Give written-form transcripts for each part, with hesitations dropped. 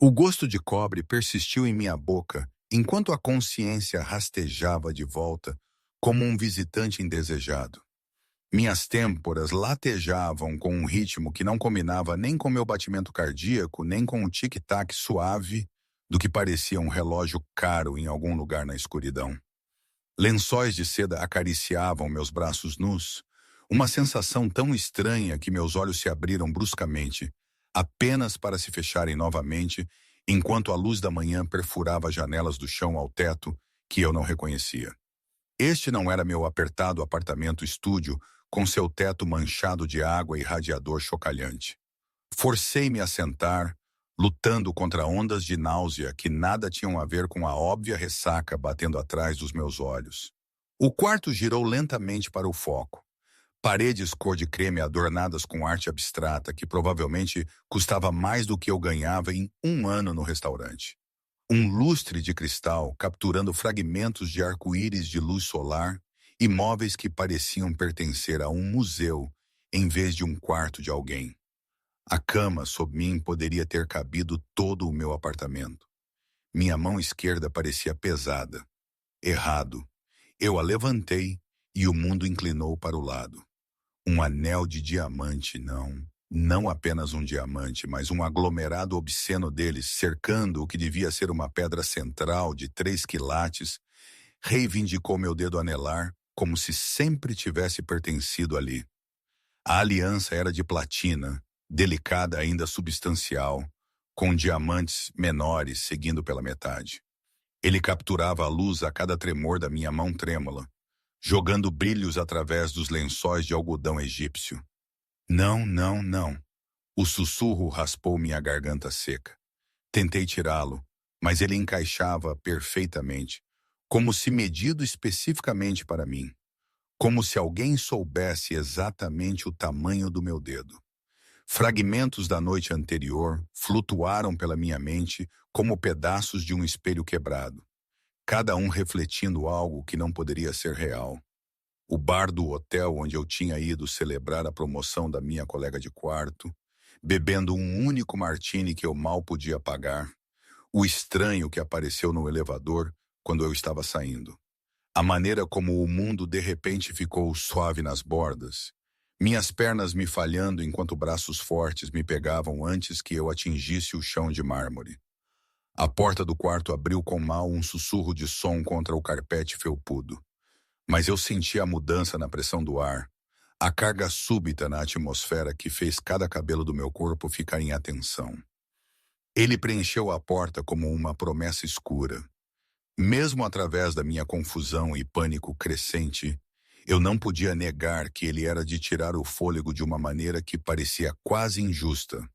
O gosto de cobre persistiu em minha boca enquanto a consciência rastejava de volta como um visitante indesejado. Minhas têmporas latejavam com um ritmo que não combinava nem com meu batimento cardíaco, nem com o tic-tac suave do que parecia um relógio caro em algum lugar na escuridão. Lençóis de seda acariciavam meus braços nus, uma sensação tão estranha que meus olhos se abriram bruscamente, apenas para se fecharem novamente, enquanto a luz da manhã perfurava as janelas do chão ao teto que eu não reconhecia. Este não era meu apertado apartamento-estúdio com seu teto manchado de água e radiador chocalhante. Forcei-me a sentar, lutando contra ondas de náusea que nada tinham a ver com a óbvia ressaca batendo atrás dos meus olhos. O quarto girou lentamente para o foco. Paredes cor de creme adornadas com arte abstrata que provavelmente custava mais do que eu ganhava em um ano no restaurante. Um lustre de cristal capturando fragmentos de arco-íris de luz solar e móveis que pareciam pertencer a um museu em vez de um quarto de alguém. A cama sob mim poderia ter cabido todo o meu apartamento. Minha mão esquerda parecia pesada. Errado. Eu a levantei e o mundo inclinou para o lado. Um anel de diamante, não. Não apenas um diamante, mas um aglomerado obsceno deles, cercando o que devia ser uma pedra central de 3 quilates, reivindicou meu dedo anelar como se sempre tivesse pertencido ali. A aliança era de platina, delicada ainda substancial, com diamantes menores seguindo pela metade. Ele capturava a luz a cada tremor da minha mão trêmula, jogando brilhos através dos lençóis de algodão egípcio. Não, não, não. O sussurro raspou minha garganta seca. Tentei tirá-lo, mas ele encaixava perfeitamente, como se medido especificamente para mim, como se alguém soubesse exatamente o tamanho do meu dedo. Fragmentos da noite anterior flutuaram pela minha mente como pedaços de um espelho quebrado, cada um refletindo algo que não poderia ser real. O bar do hotel onde eu tinha ido celebrar a promoção da minha colega de quarto, bebendo um único martini que eu mal podia pagar. O estranho que apareceu no elevador quando eu estava saindo. A maneira como o mundo de repente ficou suave nas bordas. Minhas pernas me falhando enquanto braços fortes me pegavam antes que eu atingisse o chão de mármore. A porta do quarto abriu com mal um sussurro de som contra o carpete felpudo. Mas eu senti a mudança na pressão do ar, a carga súbita na atmosfera que fez cada cabelo do meu corpo ficar em atenção. Ele preencheu a porta como uma promessa escura. Mesmo através da minha confusão e pânico crescente, eu não podia negar que ele era de tirar o fôlego de uma maneira que parecia quase injusta.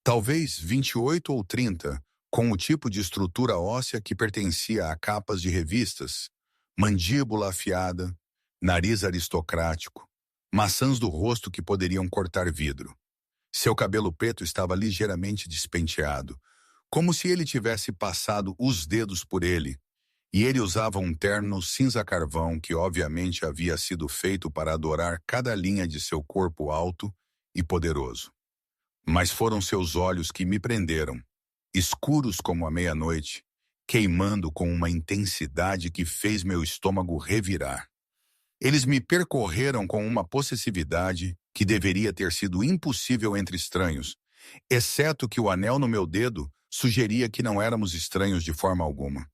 Talvez 28 ou 30, com o tipo de estrutura óssea que pertencia a capas de revistas, mandíbula afiada, nariz aristocrático, maçãs do rosto que poderiam cortar vidro. Seu cabelo preto estava ligeiramente despenteado, como se ele tivesse passado os dedos por ele, e ele usava um terno cinza-carvão que obviamente havia sido feito para adorar cada linha de seu corpo alto e poderoso. Mas foram seus olhos que me prenderam, escuros como a meia-noite, queimando com uma intensidade que fez meu estômago revirar. Eles me percorreram com uma possessividade que deveria ter sido impossível entre estranhos, exceto que o anel no meu dedo sugeria que não éramos estranhos de forma alguma.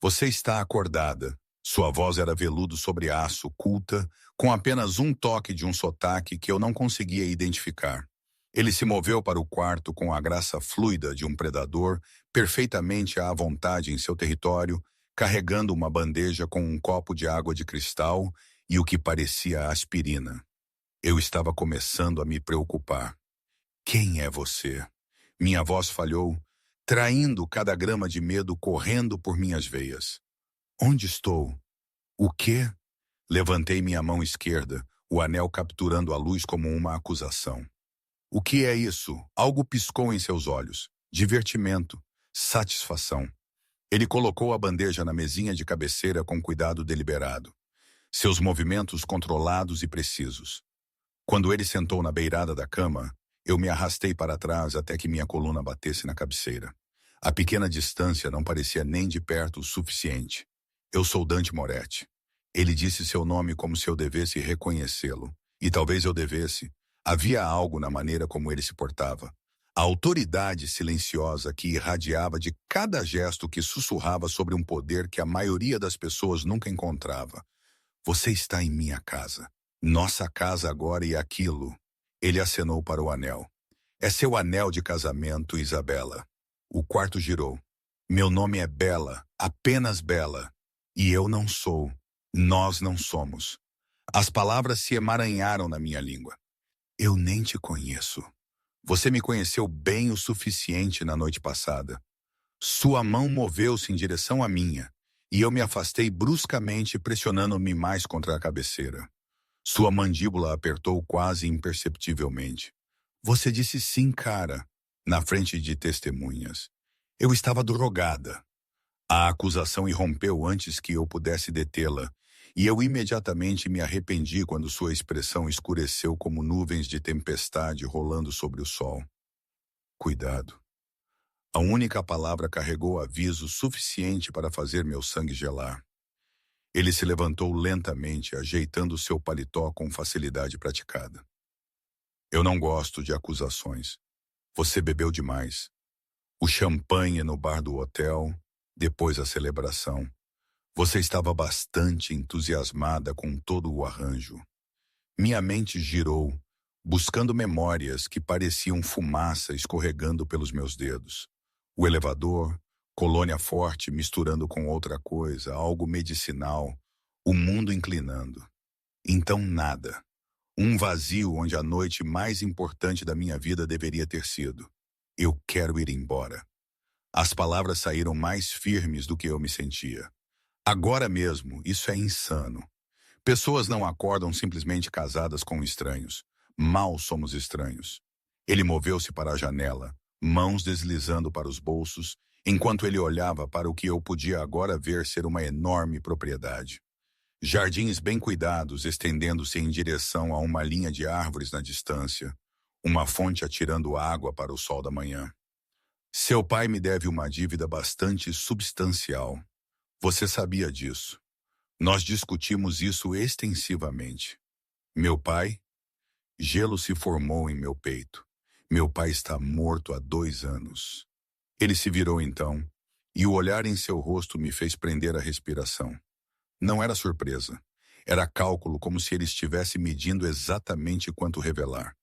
Você está acordada. Sua voz era veludo sobre aço, culta, com apenas um toque de um sotaque que eu não conseguia identificar. Ele se moveu para o quarto com a graça fluida de um predador, perfeitamente à vontade em seu território, carregando uma bandeja com um copo de água de cristal e o que parecia aspirina. Eu estava começando a me preocupar. Quem é você? Minha voz falhou, traindo cada grama de medo correndo por minhas veias. Onde estou? O quê? Levantei minha mão esquerda, o anel capturando a luz como uma acusação. O que é isso? Algo piscou em seus olhos. Divertimento. Satisfação. Ele colocou a bandeja na mesinha de cabeceira com cuidado deliberado. Seus movimentos controlados e precisos. Quando ele sentou na beirada da cama, eu me arrastei para trás até que minha coluna batesse na cabeceira. A pequena distância não parecia nem de perto o suficiente. Eu sou Dante Moretti. Ele disse seu nome como se eu devesse reconhecê-lo. E talvez eu devesse. Havia algo na maneira como ele se portava. A autoridade silenciosa que irradiava de cada gesto que sussurrava sobre um poder que a maioria das pessoas nunca encontrava. Você está em minha casa. Nossa casa agora e aquilo. Ele acenou para o anel. É seu anel de casamento, Isabela. O quarto girou. Meu nome é Bela, apenas Bela. E eu não sou. Nós não somos. As palavras se emaranharam na minha língua. Eu nem te conheço. Você me conheceu bem o suficiente na noite passada. Sua mão moveu-se em direção à minha, e eu me afastei bruscamente, pressionando-me mais contra a cabeceira. Sua mandíbula apertou quase imperceptivelmente. Você disse sim, cara, na frente de testemunhas. Eu estava drogada. A acusação irrompeu antes que eu pudesse detê-la, e eu imediatamente me arrependi quando sua expressão escureceu como nuvens de tempestade rolando sobre o sol. Cuidado. A única palavra carregou aviso suficiente para fazer meu sangue gelar. Ele se levantou lentamente, ajeitando seu paletó com facilidade praticada. Eu não gosto de acusações. Você bebeu demais. O champanhe no bar do hotel, depois a celebração. Você estava bastante entusiasmada com todo o arranjo. Minha mente girou, buscando memórias que pareciam fumaça escorregando pelos meus dedos. O elevador, colônia forte misturando com outra coisa, algo medicinal, o mundo inclinando. Então nada. Um vazio onde a noite mais importante da minha vida deveria ter sido. Eu quero ir embora. As palavras saíram mais firmes do que eu me sentia. Agora mesmo, isso é insano. Pessoas não acordam simplesmente casadas com estranhos. Mal somos estranhos. Ele moveu-se para a janela, mãos deslizando para os bolsos, enquanto ele olhava para o que eu podia agora ver ser uma enorme propriedade. Jardins bem cuidados estendendo-se em direção a uma linha de árvores na distância, uma fonte atirando água para o sol da manhã. Seu pai me deve uma dívida bastante substancial. Você sabia disso. Nós discutimos isso extensivamente. Meu pai? Gelo se formou em meu peito. Meu pai está morto há 2 anos. Ele se virou então, e o olhar em seu rosto me fez prender a respiração. Não era surpresa. Era cálculo, como se ele estivesse medindo exatamente quanto revelar.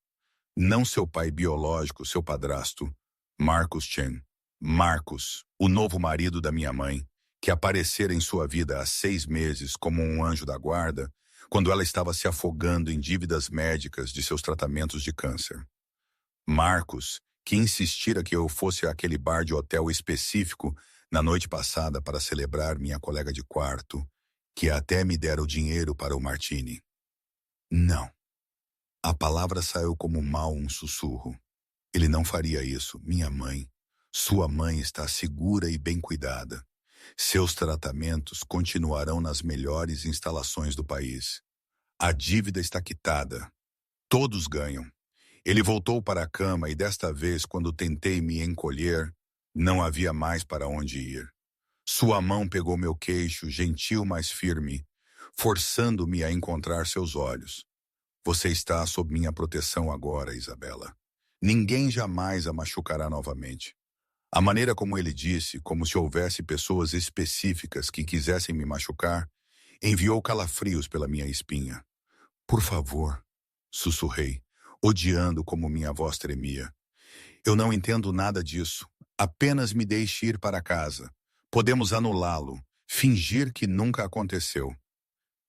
Não seu pai biológico, seu padrasto, Marcus Chen. Marcus, o novo marido da minha mãe, que aparecera em sua vida há 6 meses como um anjo da guarda, quando ela estava se afogando em dívidas médicas de seus tratamentos de câncer. Marcus, que insistira que eu fosse àquele bar de hotel específico na noite passada para celebrar minha colega de quarto, que até me dera o dinheiro para o martini. Não. A palavra saiu como mal um sussurro. Ele não faria isso, minha mãe. Sua mãe está segura e bem cuidada. Seus tratamentos continuarão nas melhores instalações do país. A dívida está quitada. Todos ganham. Ele voltou para a cama e desta vez, quando tentei me encolher, não havia mais para onde ir. Sua mão pegou meu queixo, gentil, mas firme, forçando-me a encontrar seus olhos. Você está sob minha proteção agora, Isabela. Ninguém jamais a machucará novamente. A maneira como ele disse, como se houvesse pessoas específicas que quisessem me machucar, enviou calafrios pela minha espinha. Por favor, sussurrei, odiando como minha voz tremia. Eu não entendo nada disso. Apenas me deixe ir para casa. Podemos anulá-lo, fingir que nunca aconteceu.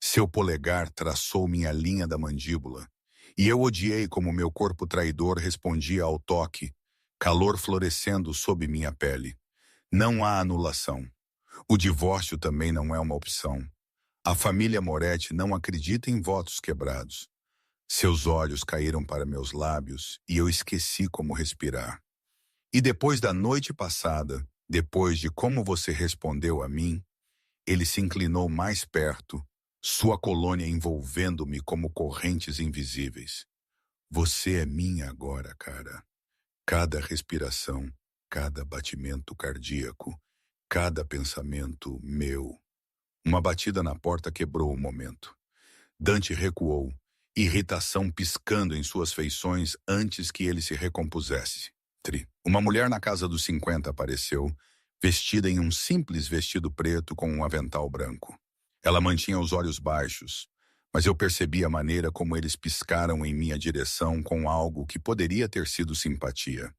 Seu polegar traçou minha linha da mandíbula, e eu odiei como meu corpo traidor respondia ao toque, calor florescendo sob minha pele. Não há anulação. O divórcio também não é uma opção. A família Moretti não acredita em votos quebrados. Seus olhos caíram para meus lábios e eu esqueci como respirar. E depois da noite passada, depois de como você respondeu a mim, ele se inclinou mais perto, sua colônia envolvendo-me como correntes invisíveis. Você é minha agora, cara. Cada respiração, cada batimento cardíaco, cada pensamento meu. Uma batida na porta quebrou o momento. Dante recuou, irritação piscando em suas feições antes que ele se recompusesse. Uma mulher na casa dos 50 apareceu, vestida em um simples vestido preto com um avental branco. Ela mantinha os olhos baixos, mas eu percebi a maneira como eles piscaram em minha direção com algo que poderia ter sido simpatia.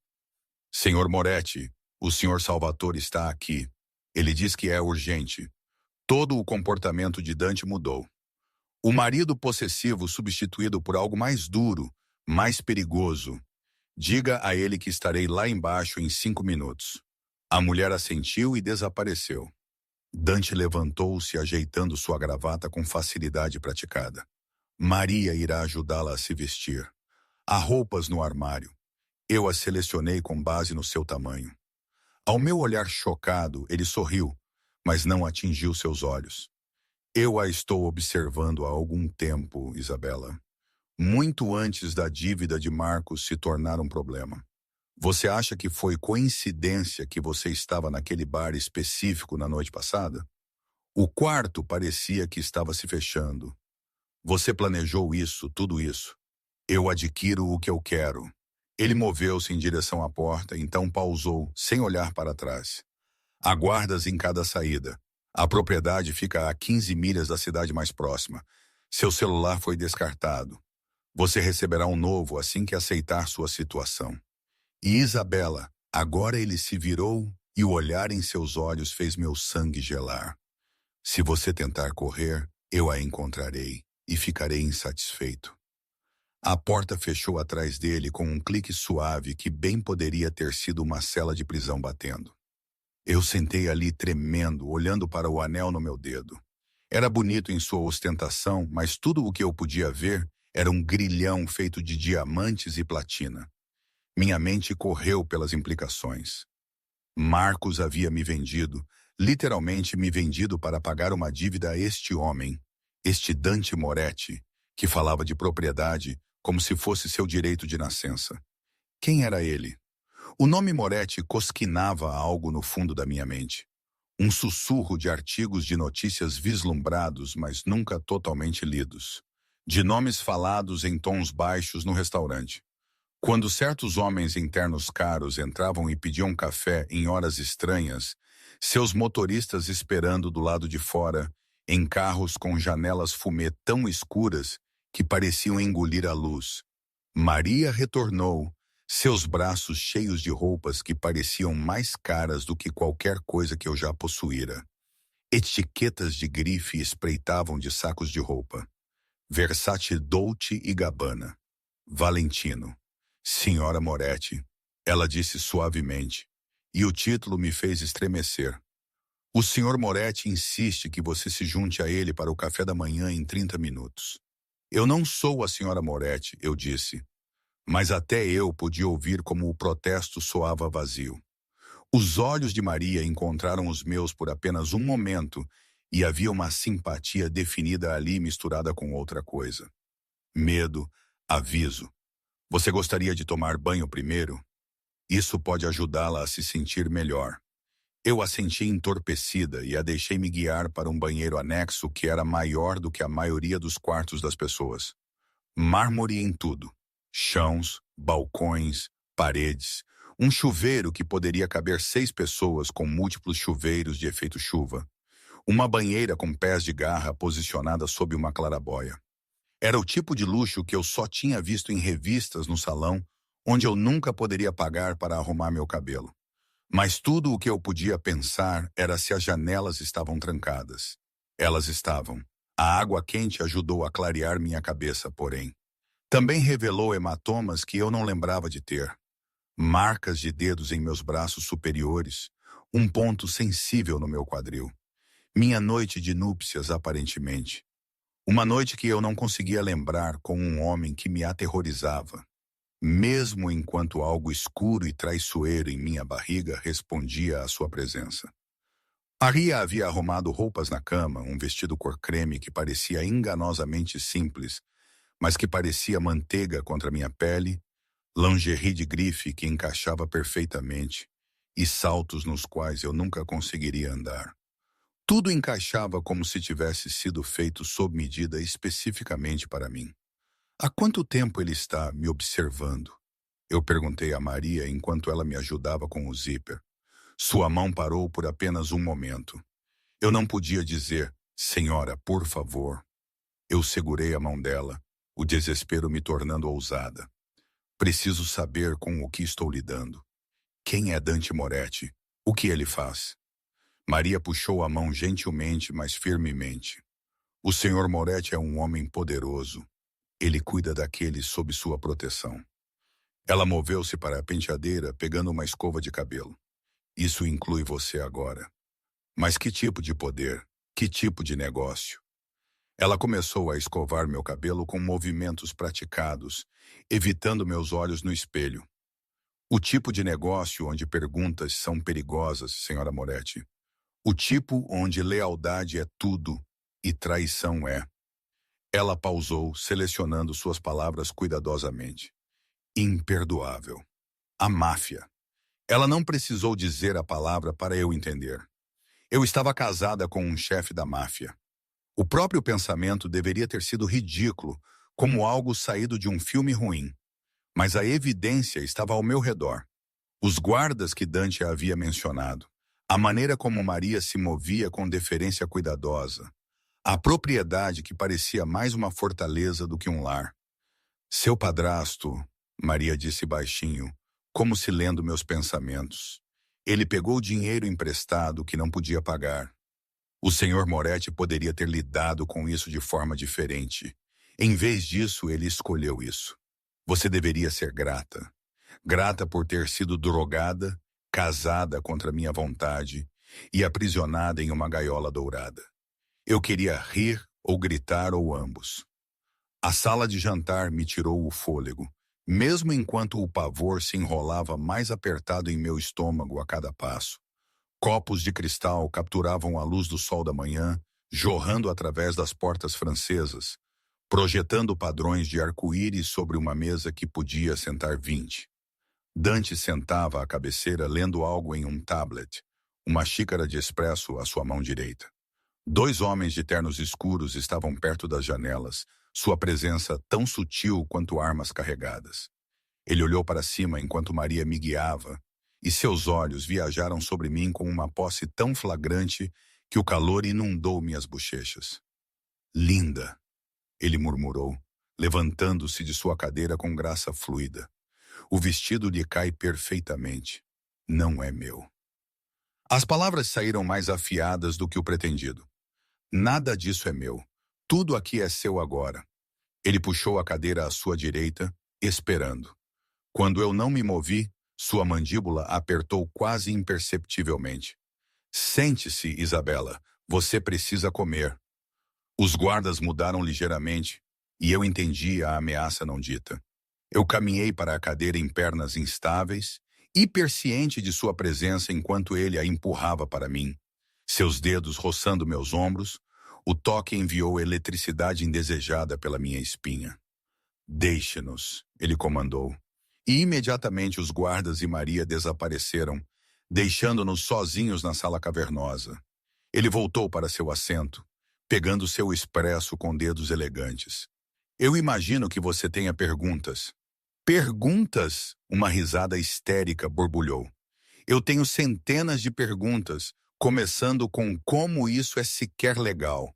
Senhor Moretti, o senhor Salvatore está aqui. Ele diz que é urgente. Todo o comportamento de Dante mudou. O marido possessivo substituído por algo mais duro, mais perigoso. Diga a ele que estarei lá embaixo em 5 minutos. A mulher assentiu e desapareceu. Dante levantou-se ajeitando sua gravata com facilidade praticada. Maria irá ajudá-la a se vestir. Há roupas no armário. Eu as selecionei com base no seu tamanho. Ao meu olhar chocado, ele sorriu, mas não atingiu seus olhos. Eu a estou observando há algum tempo, Isabela. Muito antes da dívida de Marcos se tornar um problema. Você acha que foi coincidência que você estava naquele bar específico na noite passada? O quarto parecia que estava se fechando. Você planejou isso, tudo isso. Eu adquiro o que eu quero. Ele moveu-se em direção à porta, então pausou, sem olhar para trás. Há guardas em cada saída. A propriedade fica a 15 milhas da cidade mais próxima. Seu celular foi descartado. Você receberá um novo assim que aceitar sua situação. E Isabela, agora ele se virou e o olhar em seus olhos fez meu sangue gelar. Se você tentar correr, eu a encontrarei e ficarei insatisfeito. A porta fechou atrás dele com um clique suave que bem poderia ter sido uma cela de prisão batendo. Eu sentei ali tremendo, olhando para o anel no meu dedo. Era bonito em sua ostentação, mas tudo o que eu podia ver era um grilhão feito de diamantes e platina. Minha mente correu pelas implicações. Marcos havia me vendido, literalmente me vendido para pagar uma dívida a este homem, este Dante Moretti, que falava de propriedade como se fosse seu direito de nascença. Quem era ele? O nome Moretti cosquinava algo no fundo da minha mente. Um sussurro de artigos de notícias vislumbrados, mas nunca totalmente lidos. De nomes falados em tons baixos no restaurante. Quando certos homens internos caros entravam e pediam café em horas estranhas, seus motoristas esperando do lado de fora, em carros com janelas fumê tão escuras que pareciam engolir a luz. Maria retornou, seus braços cheios de roupas que pareciam mais caras do que qualquer coisa que eu já possuíra. Etiquetas de grife espreitavam de sacos de roupa. Versace, Dolce e Gabbana. Valentino. Senhora Moretti, ela disse suavemente, e o título me fez estremecer. O senhor Moretti insiste que você se junte a ele para o café da manhã em 30 minutos. Eu não sou a senhora Moretti, eu disse, mas até eu podia ouvir como o protesto soava vazio. Os olhos de Maria encontraram os meus por apenas um momento e havia uma simpatia definida ali misturada com outra coisa. Medo, aviso. Você gostaria de tomar banho primeiro? Isso pode ajudá-la a se sentir melhor. Eu a senti entorpecida e a deixei me guiar para um banheiro anexo que era maior do que a maioria dos quartos das pessoas. Mármore em tudo. Chãos, balcões, paredes. Um chuveiro que poderia caber 6 pessoas com múltiplos chuveiros de efeito chuva. Uma banheira com pés de garra posicionada sob uma clarabóia. Era o tipo de luxo que eu só tinha visto em revistas no salão, onde eu nunca poderia pagar para arrumar meu cabelo. Mas tudo o que eu podia pensar era se as janelas estavam trancadas. Elas estavam. A água quente ajudou a clarear minha cabeça, porém. Também revelou hematomas que eu não lembrava de ter. Marcas de dedos em meus braços superiores, um ponto sensível no meu quadril. Minha noite de núpcias, aparentemente. Uma noite que eu não conseguia lembrar com um homem que me aterrorizava. Mesmo enquanto algo escuro e traiçoeiro em minha barriga respondia à sua presença. Maria havia arrumado roupas na cama, um vestido cor creme que parecia enganosamente simples, mas que parecia manteiga contra minha pele, lingerie de grife que encaixava perfeitamente, e saltos nos quais eu nunca conseguiria andar. Tudo encaixava como se tivesse sido feito sob medida especificamente para mim. Há quanto tempo ele está me observando? Eu perguntei a Maria enquanto ela me ajudava com o zíper. Sua mão parou por apenas um momento. Eu não podia dizer, senhora, por favor. Eu segurei a mão dela, o desespero me tornando ousada. Preciso saber com o que estou lidando. Quem é Dante Moretti? O que ele faz? Maria puxou a mão gentilmente, mas firmemente. O senhor Moretti é um homem poderoso. Ele cuida daqueles sob sua proteção. Ela moveu-se para a penteadeira, pegando uma escova de cabelo. Isso inclui você agora. Mas que tipo de poder? Que tipo de negócio? Ela começou a escovar meu cabelo com movimentos praticados, evitando meus olhos no espelho. O tipo de negócio onde perguntas são perigosas, senhora Moretti. O tipo onde lealdade é tudo e traição é. Ela pausou, selecionando suas palavras cuidadosamente. Imperdoável. A máfia. Ela não precisou dizer a palavra para eu entender. Eu estava casada com um chefe da máfia. O próprio pensamento deveria ter sido ridículo, como algo saído de um filme ruim. Mas a evidência estava ao meu redor. Os guardas que Dante havia mencionado. A maneira como Maria se movia com deferência cuidadosa. A propriedade que parecia mais uma fortaleza do que um lar. Seu padrasto, Maria disse baixinho, como se lendo meus pensamentos. Ele pegou dinheiro emprestado que não podia pagar. O senhor Moretti poderia ter lidado com isso de forma diferente. Em vez disso, ele escolheu isso. Você deveria ser grata. Grata por ter sido drogada, casada contra minha vontade e aprisionada em uma gaiola dourada. Eu queria rir ou gritar ou ambos. A sala de jantar me tirou o fôlego, mesmo enquanto o pavor se enrolava mais apertado em meu estômago a cada passo. Copos de cristal capturavam a luz do sol da manhã, jorrando através das portas francesas, projetando padrões de arco-íris sobre uma mesa que podia sentar 20. Dante sentava à cabeceira lendo algo em um tablet, uma xícara de espresso à sua mão direita. 2 homens de ternos escuros estavam perto das janelas, sua presença tão sutil quanto armas carregadas. Ele olhou para cima enquanto Maria me guiava, e seus olhos viajaram sobre mim com uma posse tão flagrante que o calor inundou minhas bochechas. Linda, ele murmurou, levantando-se de sua cadeira com graça fluida. O vestido lhe cai perfeitamente. Não é meu. As palavras saíram mais afiadas do que o pretendido. Nada disso é meu. Tudo aqui é seu agora. Ele puxou a cadeira à sua direita, esperando. Quando eu não me movi, sua mandíbula apertou quase imperceptivelmente. Sente-se, Isabela. Você precisa comer. Os guardas mudaram ligeiramente, e eu entendi a ameaça não dita. Eu caminhei para a cadeira em pernas instáveis, hiperciente de sua presença enquanto ele a empurrava para mim. Seus dedos roçando meus ombros, o toque enviou eletricidade indesejada pela minha espinha. Deixe-nos, ele comandou. E imediatamente os guardas e Maria desapareceram, deixando-nos sozinhos na sala cavernosa. Ele voltou para seu assento, pegando seu expresso com dedos elegantes. Eu imagino que você tenha perguntas. Perguntas? Uma risada histérica borbulhou. Eu tenho centenas de perguntas, começando com como isso é sequer legal.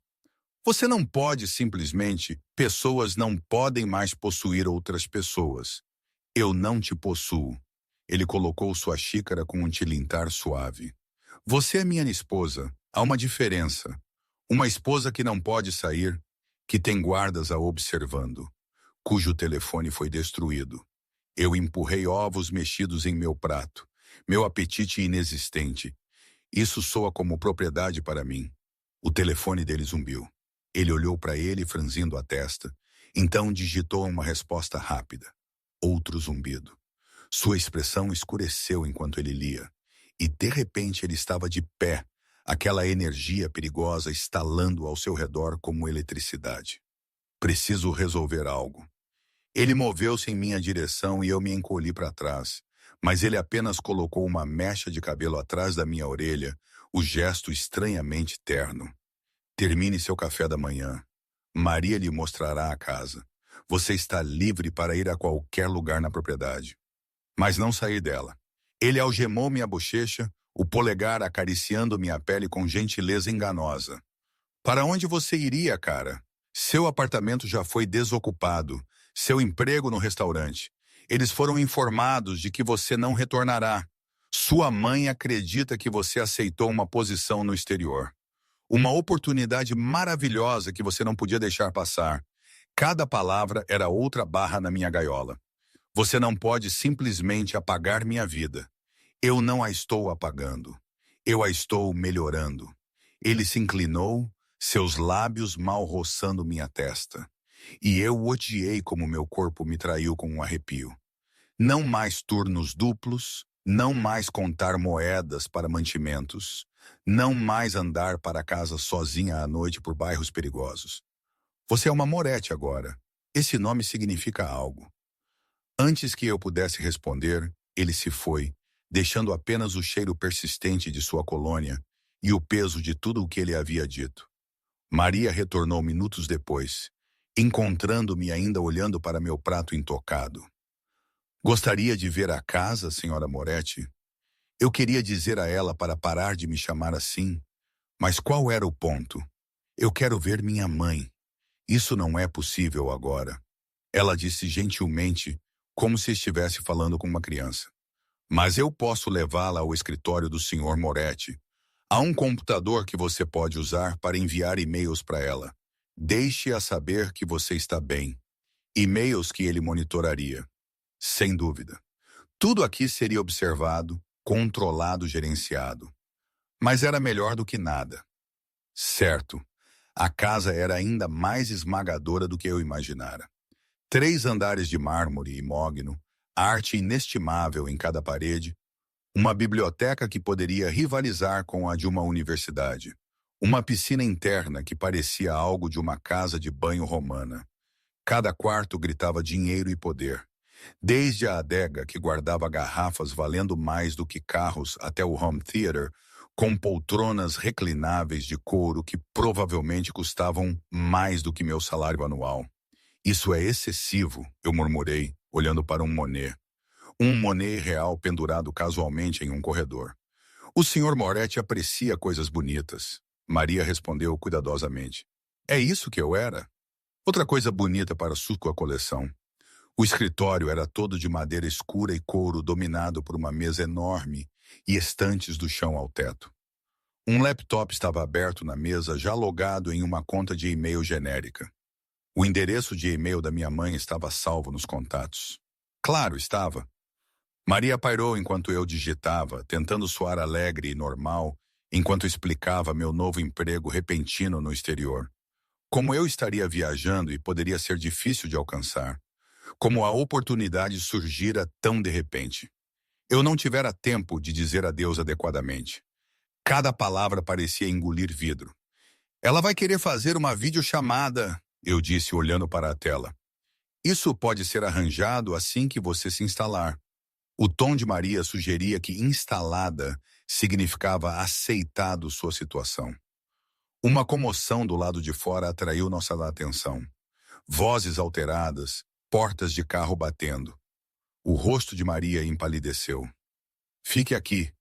Você não pode simplesmente, pessoas não podem mais possuir outras pessoas. Eu não te possuo. Ele colocou sua xícara com um tilintar suave. Você é minha esposa. Há uma diferença. Uma esposa que não pode sair, que tem guardas a observando, cujo telefone foi destruído. Eu empurrei ovos mexidos em meu prato, meu apetite inexistente. Isso soa como propriedade para mim. O telefone dele zumbiu. Ele olhou para ele, franzindo a testa. Então digitou uma resposta rápida. Outro zumbido. Sua expressão escureceu enquanto ele lia. E de repente ele estava de pé, aquela energia perigosa estalando ao seu redor como eletricidade. Preciso resolver algo. Ele moveu-se em minha direção e eu me encolhi para trás, mas ele apenas colocou uma mecha de cabelo atrás da minha orelha, o gesto estranhamente terno. Termine seu café da manhã. Maria lhe mostrará a casa. Você está livre para ir a qualquer lugar na propriedade. Mas não sair dela. Ele algemou minha bochecha, o polegar acariciando minha pele com gentileza enganosa. Para onde você iria, cara? Seu apartamento já foi desocupado. Seu emprego no restaurante. Eles foram informados de que você não retornará. Sua mãe acredita que você aceitou uma posição no exterior. Uma oportunidade maravilhosa que você não podia deixar passar. Cada palavra era outra barra na minha gaiola. Você não pode simplesmente apagar minha vida. Eu não a estou apagando. Eu a estou melhorando. Ele se inclinou, seus lábios mal roçando minha testa. E eu odiei como meu corpo me traiu com um arrepio. Não mais turnos duplos, não mais contar moedas para mantimentos, não mais andar para casa sozinha à noite por bairros perigosos. Você é uma Moretti agora. Esse nome significa algo. Antes que eu pudesse responder, ele se foi, deixando apenas o cheiro persistente de sua colônia e o peso de tudo o que ele havia dito. Maria retornou minutos depois, encontrando-me ainda olhando para meu prato intocado. Gostaria de ver a casa, senhora Moretti? Eu queria dizer a ela para parar de me chamar assim, mas qual era o ponto? Eu quero ver minha mãe. Isso não é possível agora. Ela disse gentilmente, como se estivesse falando com uma criança. Mas eu posso levá-la ao escritório do senhor Moretti. Há um computador que você pode usar para enviar e-mails para ela. Deixe-a saber que você está bem. E-mails que ele monitoraria. Sem dúvida. Tudo aqui seria observado, controlado, gerenciado. Mas era melhor do que nada. Certo. A casa era ainda mais esmagadora do que eu imaginara. 3 andares de mármore e mogno, arte inestimável em cada parede, uma biblioteca que poderia rivalizar com a de uma universidade, uma piscina interna que parecia algo de uma casa de banho romana. Cada quarto gritava dinheiro e poder. Desde a adega que guardava garrafas valendo mais do que carros até o home theater, com poltronas reclináveis de couro que provavelmente custavam mais do que meu salário anual. Isso é excessivo, eu murmurei, olhando para um Monet. Um Monet real pendurado casualmente em um corredor. O senhor Moretti aprecia coisas bonitas. Maria respondeu cuidadosamente. É isso que eu era? Outra coisa bonita para sua coleção. O escritório era todo de madeira escura e couro dominado por uma mesa enorme e estantes do chão ao teto. Um laptop estava aberto na mesa já logado em uma conta de e-mail genérica. O endereço de e-mail da minha mãe estava salvo nos contatos. Claro, estava. Maria pairou enquanto eu digitava, tentando soar alegre e normal, enquanto explicava meu novo emprego repentino no exterior. Como eu estaria viajando e poderia ser difícil de alcançar. Como a oportunidade surgira tão de repente. Eu não tivera tempo de dizer adeus adequadamente. Cada palavra parecia engolir vidro. Ela vai querer fazer uma videochamada, eu disse olhando para a tela. Isso pode ser arranjado assim que você se instalar. O tom de Maria sugeria que instalada significava aceitado sua situação. Uma comoção do lado de fora atraiu nossa atenção. Vozes alteradas, portas de carro batendo. O rosto de Maria empalideceu. Fique aqui,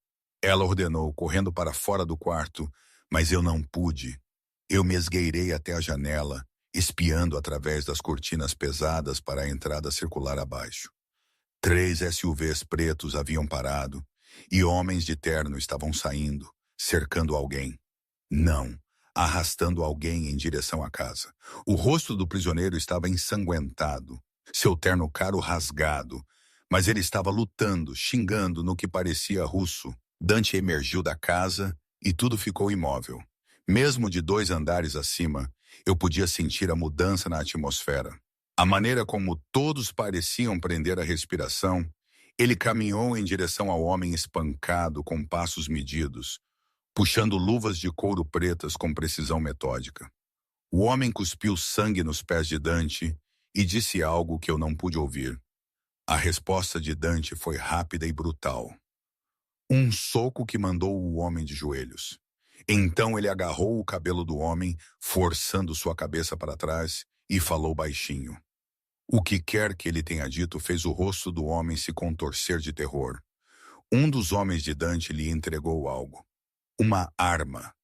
ela ordenou, correndo para fora do quarto, mas eu não pude. Eu me esgueirei até a janela, espiando através das cortinas pesadas para a entrada circular abaixo. 3 SUVs pretos haviam parado, e homens de terno estavam saindo, cercando alguém. Não, arrastando alguém em direção à casa. O rosto do prisioneiro estava ensanguentado, seu terno caro rasgado, mas ele estava lutando, xingando no que parecia russo. Dante emergiu da casa e tudo ficou imóvel. Mesmo de 2 andares acima, eu podia sentir a mudança na atmosfera. A maneira como todos pareciam prender a respiração, ele caminhou em direção ao homem espancado com passos medidos, puxando luvas de couro pretas com precisão metódica. O homem cuspiu sangue nos pés de Dante e disse algo que eu não pude ouvir. A resposta de Dante foi rápida e brutal. Um soco que mandou o homem de joelhos. Então ele agarrou o cabelo do homem, forçando sua cabeça para trás, e falou baixinho. O que quer que ele tenha dito fez o rosto do homem se contorcer de terror. Um dos homens de Dante lhe entregou algo. Uma arma.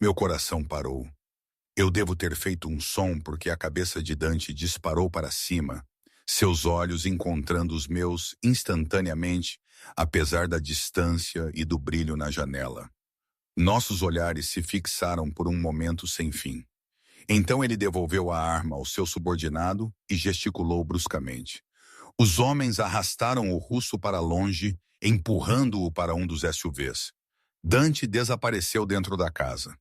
Meu coração parou. Eu devo ter feito um som porque a cabeça de Dante disparou para cima, seus olhos encontrando os meus instantaneamente, apesar da distância e do brilho na janela. Nossos olhares se fixaram por um momento sem fim. Então ele devolveu a arma ao seu subordinado e gesticulou bruscamente. Os homens arrastaram o russo para longe, empurrando-o para um dos SUVs. Dante desapareceu dentro da casa.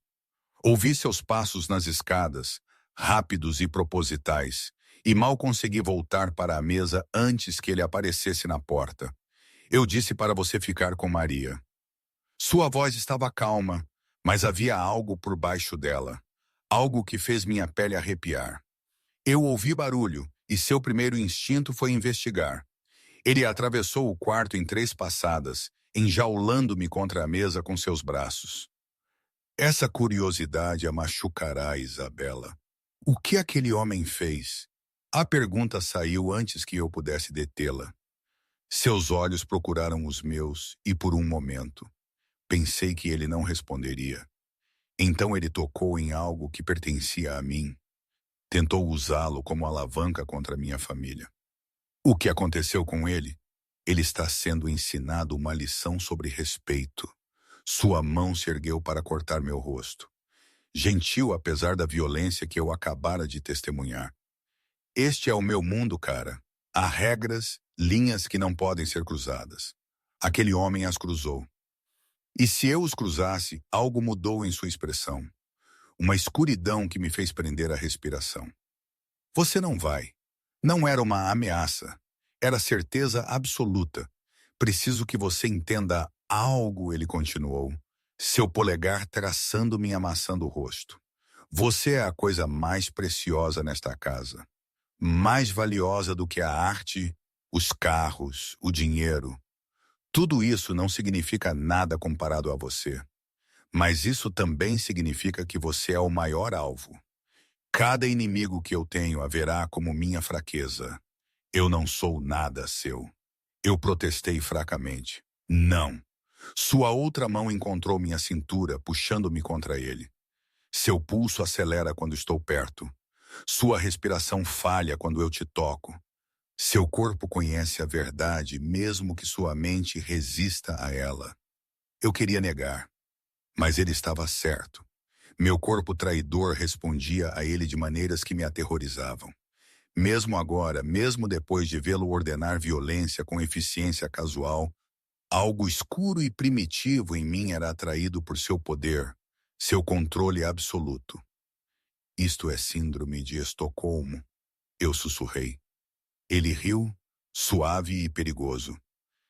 Ouvi seus passos nas escadas, rápidos e propositais, e mal consegui voltar para a mesa antes que ele aparecesse na porta. Eu disse para você ficar com Maria. Sua voz estava calma, mas havia algo por baixo dela. Algo que fez minha pele arrepiar. Eu ouvi barulho, e seu primeiro instinto foi investigar. Ele atravessou o quarto em 3 passadas, enjaulando-me contra a mesa com seus braços. Essa curiosidade a machucará, Isabela. O que aquele homem fez? A pergunta saiu antes que eu pudesse detê-la. Seus olhos procuraram os meus e, por um momento, pensei que ele não responderia. Então ele tocou em algo que pertencia a mim. Tentou usá-lo como alavanca contra minha família. O que aconteceu com ele? Ele está sendo ensinado uma lição sobre respeito. Sua mão se ergueu para cortar meu rosto. Gentil apesar da violência que eu acabara de testemunhar. Este é o meu mundo, cara. Há regras, linhas que não podem ser cruzadas. Aquele homem as cruzou. E se eu os cruzasse, algo mudou em sua expressão. Uma escuridão que me fez prender a respiração. Você não vai. Não era uma ameaça. Era certeza absoluta. Preciso que você entenda algo, ele continuou. Seu polegar traçando-me e amassando o rosto. Você é a coisa mais preciosa nesta casa. Mais valiosa do que a arte, os carros, o dinheiro. Tudo isso não significa nada comparado a você. Mas isso também significa que você é o maior alvo. Cada inimigo que eu tenho haverá como minha fraqueza. Eu não sou nada seu. Eu protestei fracamente. Não. Sua outra mão encontrou minha cintura, puxando-me contra ele. Seu pulso acelera quando estou perto. Sua respiração falha quando eu te toco. Seu corpo conhece a verdade, mesmo que sua mente resista a ela. Eu queria negar, mas ele estava certo. Meu corpo traidor respondia a ele de maneiras que me aterrorizavam. Mesmo agora, mesmo depois de vê-lo ordenar violência com eficiência casual, algo escuro e primitivo em mim era atraído por seu poder, seu controle absoluto. Isto é síndrome de Estocolmo, eu sussurrei. Ele riu, suave e perigoso.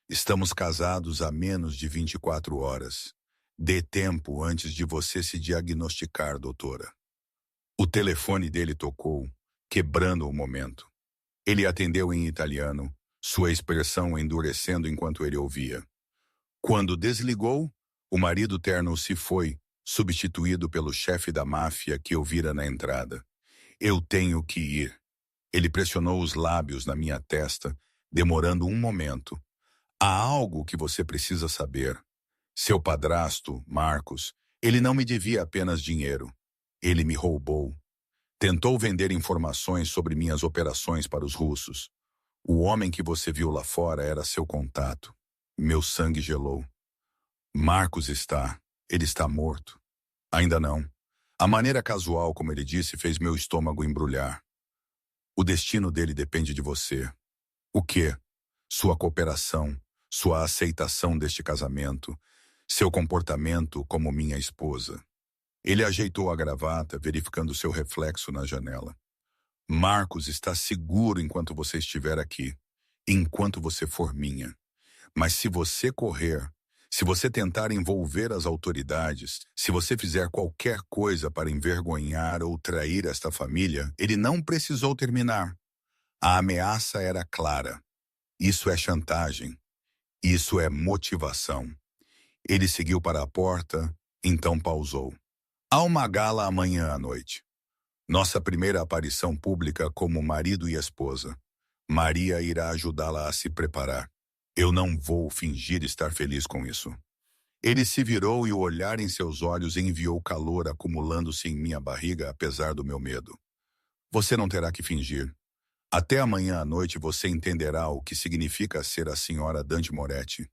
Estamos casados há menos de 24 horas. Dê tempo antes de você se diagnosticar, doutora. O telefone dele tocou, quebrando o momento. Ele atendeu em italiano, sua expressão endurecendo enquanto ele ouvia. Quando desligou, o marido terno se foi, substituído pelo chefe da máfia que eu vira na entrada. Eu tenho que ir. Ele pressionou os lábios na minha testa, demorando um momento. Há algo que você precisa saber. Seu padrasto, Marcos, ele não me devia apenas dinheiro. Ele me roubou. Tentou vender informações sobre minhas operações para os russos. O homem que você viu lá fora era seu contato. Meu sangue gelou. Marcos ele está morto. Ainda não. A maneira casual como ele disse fez meu estômago embrulhar. O destino dele depende de você. O quê? Sua cooperação, sua aceitação deste casamento, seu comportamento como minha esposa. Ele ajeitou a gravata, verificando seu reflexo na janela. Marcos está seguro enquanto você estiver aqui, enquanto você for minha. Mas se você correr, se você tentar envolver as autoridades, se você fizer qualquer coisa para envergonhar ou trair esta família, ele não precisou terminar. A ameaça era clara. Isso é chantagem. Isso é motivação. Ele seguiu para a porta, então pausou. Há uma gala amanhã à noite. Nossa primeira aparição pública como marido e esposa. Maria irá ajudá-la a se preparar. Eu não vou fingir estar feliz com isso. Ele se virou e o olhar em seus olhos enviou calor acumulando-se em minha barriga apesar do meu medo. Você não terá que fingir. Até amanhã à noite você entenderá o que significa ser a senhora Dante Moretti.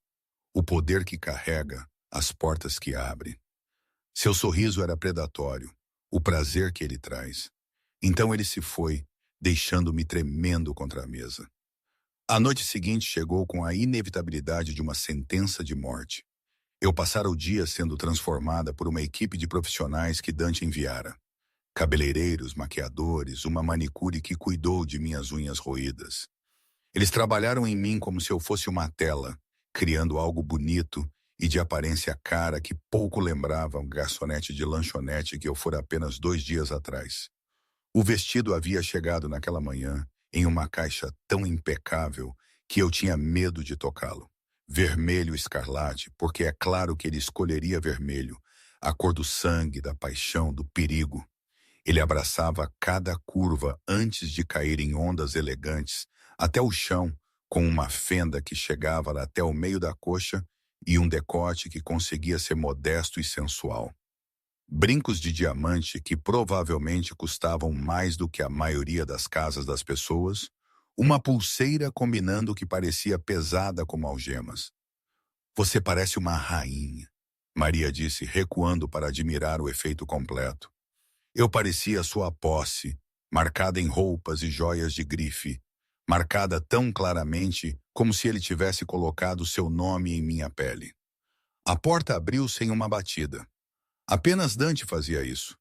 O poder que carrega, as portas que abre. Seu sorriso era predatório, o prazer que ele traz. Então ele se foi, deixando-me tremendo contra a mesa. A noite seguinte chegou com a inevitabilidade de uma sentença de morte. Eu passara o dia sendo transformada por uma equipe de profissionais que Dante enviara. Cabeleireiros, maquiadores, uma manicure que cuidou de minhas unhas roídas. Eles trabalharam em mim como se eu fosse uma tela, criando algo bonito e de aparência cara que pouco lembrava um garçonete de lanchonete que eu fora apenas 2 dias atrás. O vestido havia chegado naquela manhã em uma caixa tão impecável que eu tinha medo de tocá-lo. Vermelho escarlate, porque é claro que ele escolheria vermelho, a cor do sangue, da paixão, do perigo. Ele abraçava cada curva antes de cair em ondas elegantes, até o chão, com uma fenda que chegava até o meio da coxa e um decote que conseguia ser modesto e sensual. Brincos de diamante que provavelmente custavam mais do que a maioria das casas das pessoas, uma pulseira combinando que parecia pesada como algemas. Você parece uma rainha, Maria disse, recuando para admirar o efeito completo. Eu parecia sua posse, marcada em roupas e joias de grife, marcada tão claramente como se ele tivesse colocado seu nome em minha pele. A porta abriu sem uma batida. Apenas Dante fazia isso.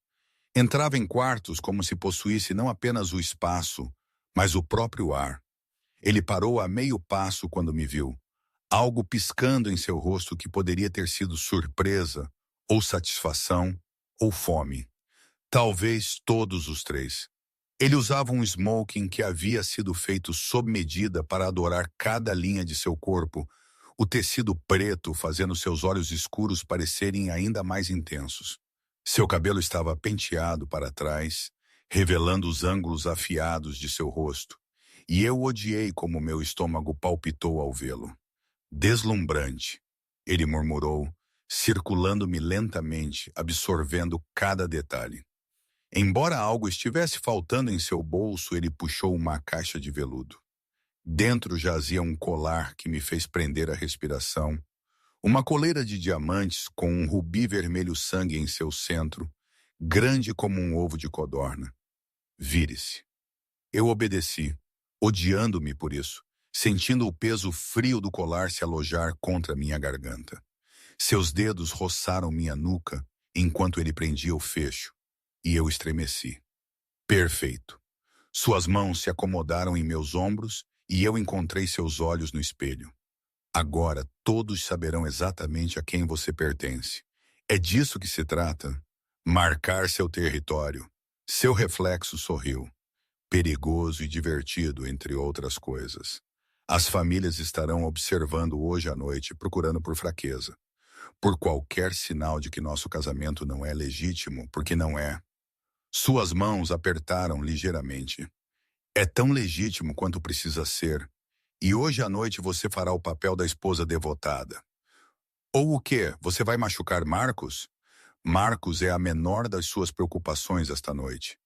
Entrava em quartos como se possuísse não apenas o espaço, mas o próprio ar. Ele parou a meio passo quando me viu, algo piscando em seu rosto que poderia ter sido surpresa, ou satisfação, ou fome. Talvez todos os três. Ele usava um smoking que havia sido feito sob medida para adorar cada linha de seu corpo, o tecido preto fazendo seus olhos escuros parecerem ainda mais intensos. Seu cabelo estava penteado para trás, revelando os ângulos afiados de seu rosto, e eu odiei como meu estômago palpitou ao vê-lo. Deslumbrante, ele murmurou, circulando-me lentamente, absorvendo cada detalhe. Embora algo estivesse faltando em seu bolso, ele puxou uma caixa de veludo. Dentro jazia um colar que me fez prender a respiração, uma coleira de diamantes com um rubi vermelho sangue em seu centro, grande como um ovo de codorna. Vire-se. Eu obedeci, odiando-me por isso, sentindo o peso frio do colar se alojar contra minha garganta. Seus dedos roçaram minha nuca enquanto ele prendia o fecho, e eu estremeci. Perfeito. Suas mãos se acomodaram em meus ombros e eu encontrei seus olhos no espelho. Agora todos saberão exatamente a quem você pertence. É disso que se trata? Marcar seu território. Seu reflexo sorriu. Perigoso e divertido, entre outras coisas. As famílias estarão observando hoje à noite, procurando por fraqueza. Por qualquer sinal de que nosso casamento não é legítimo, porque não é. Suas mãos apertaram ligeiramente. É tão legítimo quanto precisa ser. E hoje à noite você fará o papel da esposa devotada. Ou o quê? Você vai machucar Marcos? Marcos é a menor das suas preocupações esta noite.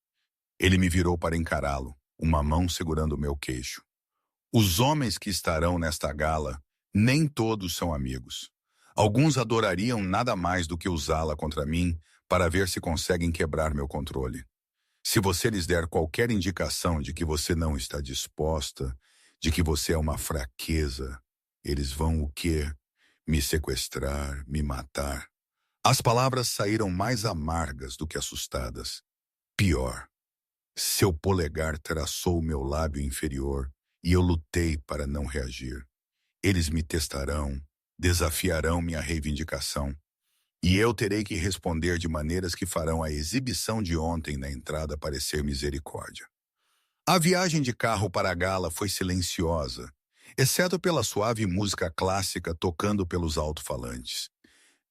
Ele me virou para encará-lo, uma mão segurando o meu queixo. Os homens que estarão nesta gala, nem todos são amigos. Alguns adorariam nada mais do que usá-la contra mim para ver se conseguem quebrar meu controle. Se você lhes der qualquer indicação de que você não está disposta, de que você é uma fraqueza, eles vão o quê? Me sequestrar, me matar. As palavras saíram mais amargas do que assustadas. Pior. Seu polegar traçou meu lábio inferior e eu lutei para não reagir. Eles me testarão, desafiarão minha reivindicação. E eu terei que responder de maneiras que farão a exibição de ontem na entrada parecer misericórdia. A viagem de carro para a gala foi silenciosa. exceto pela suave música clássica tocando pelos alto-falantes.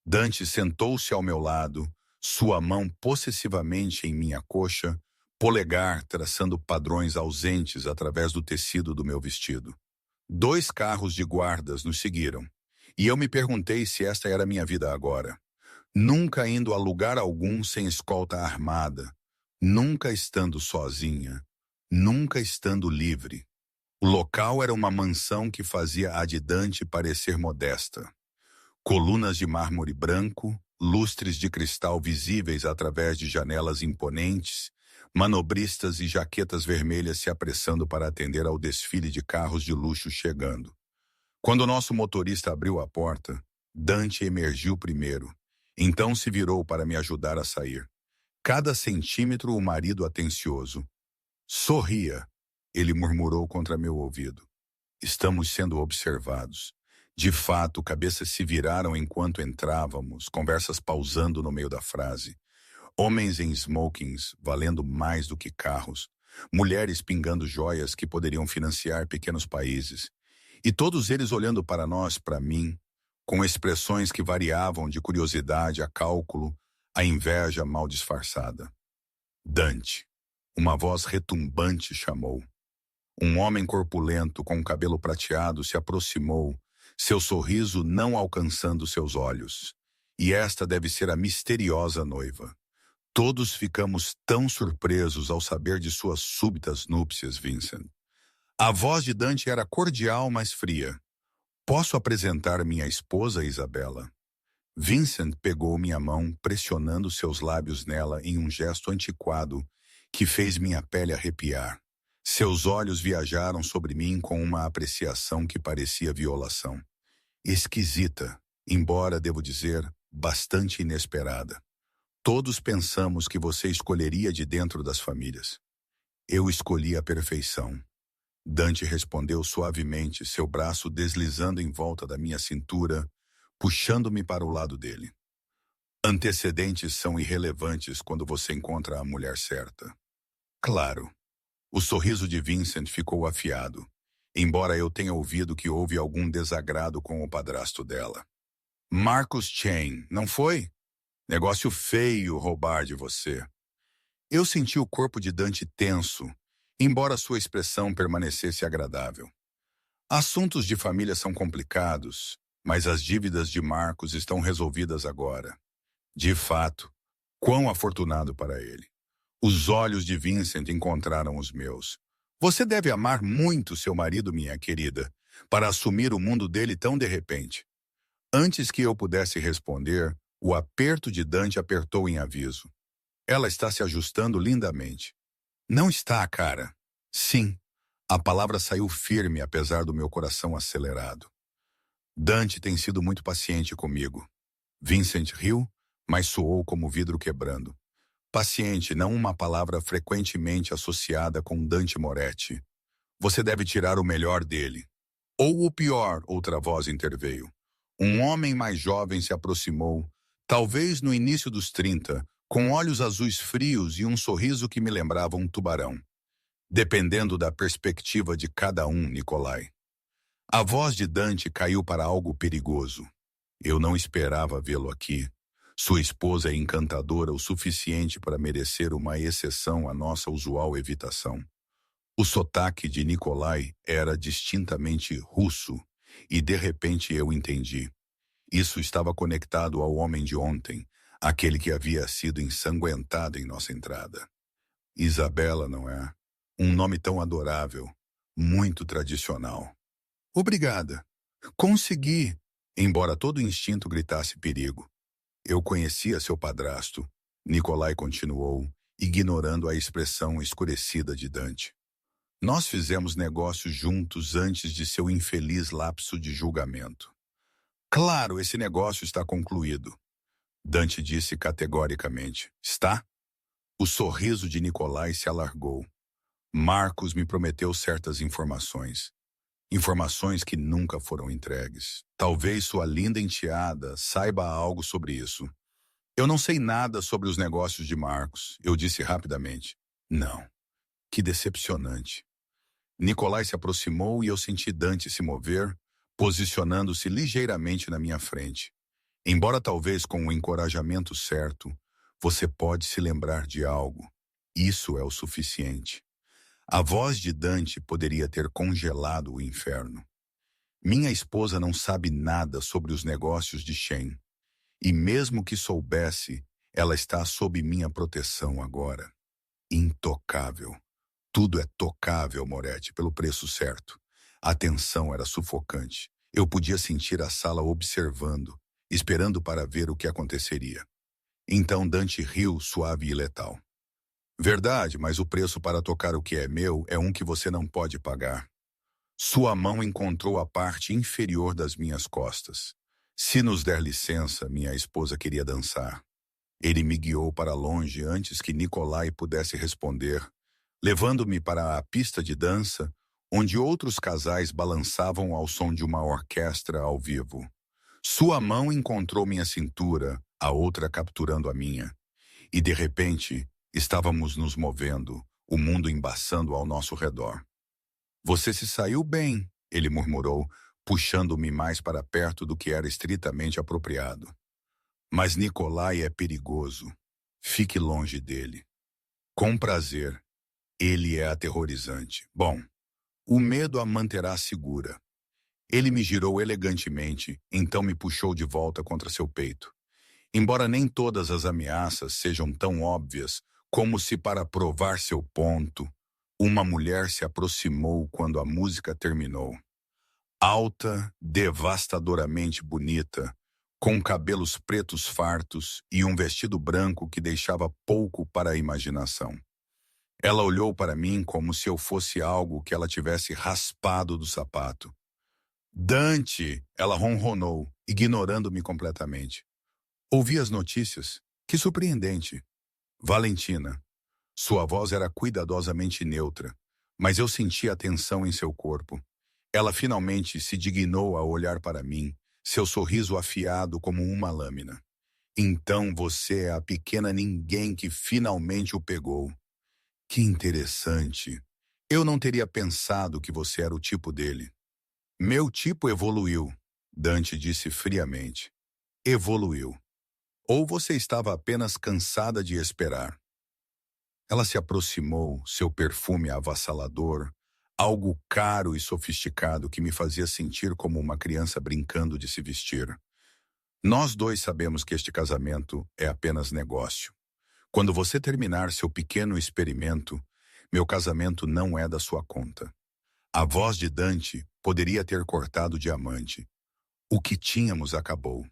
Dante sentou-se ao meu lado, sua mão possessivamente em minha coxa, polegar traçando padrões ausentes através do tecido do meu vestido. 2 carros de guardas nos seguiram, e eu me perguntei se esta era minha vida agora. Nunca indo a lugar algum sem escolta armada, nunca estando sozinha, nunca estando livre. O local era uma mansão que fazia a de Dante parecer modesta. Colunas de mármore branco, lustres de cristal visíveis através de janelas imponentes, manobristas e jaquetas vermelhas se apressando para atender ao desfile de carros de luxo chegando. Quando nosso motorista abriu a porta, Dante emergiu primeiro. Então se virou para me ajudar a sair. Cada centímetro o marido atencioso. Sorria, ele murmurou contra meu ouvido. Estamos sendo observados. De fato, cabeças se viraram enquanto entrávamos, conversas pausando no meio da frase. Homens em smokings, valendo mais do que carros. Mulheres pingando joias que poderiam financiar pequenos países. E todos eles olhando para nós, para mim, com expressões que variavam de curiosidade a cálculo, a inveja mal disfarçada. Dante. Uma voz retumbante chamou. Um homem corpulento com cabelo prateado se aproximou, seu sorriso não alcançando seus olhos. E esta deve ser a misteriosa noiva. Todos ficamos tão surpresos ao saber de suas súbitas núpcias, Vincent. A voz de Dante era cordial, mas fria. Posso apresentar minha esposa, Isabela? Vincent pegou minha mão, pressionando seus lábios nela em um gesto antiquado que fez minha pele arrepiar. Seus olhos viajaram sobre mim com uma apreciação que parecia violação. Esquisita, embora, devo dizer, bastante inesperada. Todos pensamos que você escolheria de dentro das famílias. Eu escolhi a perfeição. Dante respondeu suavemente, seu braço deslizando em volta da minha cintura, puxando-me para o lado dele. Antecedentes são irrelevantes quando você encontra a mulher certa. Claro. O sorriso de Vincent ficou afiado, embora eu tenha ouvido que houve algum desagrado com o padrasto dela. Marcus Chain, não foi? Negócio feio roubar de você. Eu senti o corpo de Dante tenso, embora sua expressão permanecesse agradável. Assuntos de família são complicados, mas as dívidas de Marcos estão resolvidas agora. De fato, quão afortunado para ele. Os olhos de Vincent encontraram os meus. Você deve amar muito seu marido, minha querida, para assumir o mundo dele tão de repente. Antes que eu pudesse responder, o aperto de Dante apertou em aviso. Ela está se ajustando lindamente. Não está, cara. Sim. A palavra saiu firme, apesar do meu coração acelerado. Dante tem sido muito paciente comigo. Vincent riu, mas soou como vidro quebrando. Paciente, não uma palavra frequentemente associada com Dante Moretti. Você deve tirar o melhor dele. Ou o pior, outra voz interveio. Um homem mais jovem se aproximou, talvez no início dos 30, com olhos azuis frios e um sorriso que me lembrava um tubarão. Dependendo da perspectiva de cada um, Nicolai. A voz de Dante caiu para algo perigoso. Eu não esperava vê-lo aqui. Sua esposa é encantadora o suficiente para merecer uma exceção à nossa usual evitação. O sotaque de Nicolai era distintamente russo, e de repente eu entendi. Isso estava conectado ao homem de ontem, aquele que havia sido ensanguentado em nossa entrada. Isabela, não é? Um nome tão adorável, muito tradicional. Obrigada. Consegui, embora todo instinto gritasse perigo. Eu conhecia seu padrasto, Nicolai continuou, ignorando a expressão escurecida de Dante. Nós fizemos negócios juntos antes de seu infeliz lapso de julgamento. Claro, esse negócio está concluído. Dante disse categoricamente. Está? O sorriso de Nicolai se alargou. Marcos me prometeu certas informações. Informações que nunca foram entregues. Talvez sua linda enteada saiba algo sobre isso. Eu não sei nada sobre os negócios de Marcos, eu disse rapidamente. Não. Que decepcionante. Nicolai se aproximou e eu senti Dante se mover, posicionando-se ligeiramente na minha frente. Embora talvez com o encorajamento certo, você pode se lembrar de algo. Isso é o suficiente. A voz de Dante poderia ter congelado o inferno. Minha esposa não sabe nada sobre os negócios de Shen. E mesmo que soubesse, ela está sob minha proteção agora. Intocável. Tudo é tocável, Moretti, pelo preço certo. A tensão era sufocante. Eu podia sentir a sala observando, esperando para ver o que aconteceria. Então Dante riu suave e letal. Verdade, mas o preço para tocar o que é meu é um que você não pode pagar. Sua mão encontrou a parte inferior das minhas costas. Se nos der licença, minha esposa queria dançar. Ele me guiou para longe antes que Nicolai pudesse responder, levando-me para a pista de dança, onde outros casais balançavam ao som de uma orquestra ao vivo. Sua mão encontrou minha cintura, a outra capturando a minha. E de repente, estávamos nos movendo, o mundo embaçando ao nosso redor. Você se saiu bem, ele murmurou, puxando-me mais para perto do que era estritamente apropriado. Mas Nicolai é perigoso. Fique longe dele. Com prazer. Ele é aterrorizante. Bom, o medo a manterá segura. Ele me girou elegantemente, então me puxou de volta contra seu peito. Embora nem todas as ameaças sejam tão óbvias como se para provar seu ponto, uma mulher se aproximou quando a música terminou. Alta, devastadoramente bonita, com cabelos pretos fartos e um vestido branco que deixava pouco para a imaginação. Ela olhou para mim como se eu fosse algo que ela tivesse raspado do sapato. Dante! Ela ronronou, ignorando-me completamente. Ouvi as notícias. Que surpreendente. Valentina. Sua voz era cuidadosamente neutra, mas eu sentia a tensão em seu corpo. Ela finalmente se dignou a olhar para mim, seu sorriso afiado como uma lâmina. Então você é a pequena ninguém que finalmente o pegou. Que interessante. Eu não teria pensado que você era o tipo dele. Meu tipo evoluiu, Dante disse friamente. Evoluiu. Ou você estava apenas cansada de esperar. Ela se aproximou, seu perfume avassalador, algo caro e sofisticado que me fazia sentir como uma criança brincando de se vestir. Nós dois sabemos que este casamento é apenas negócio. Quando você terminar seu pequeno experimento, meu casamento não é da sua conta. A voz de Dante poderia ter cortado o diamante. O que tínhamos acabou.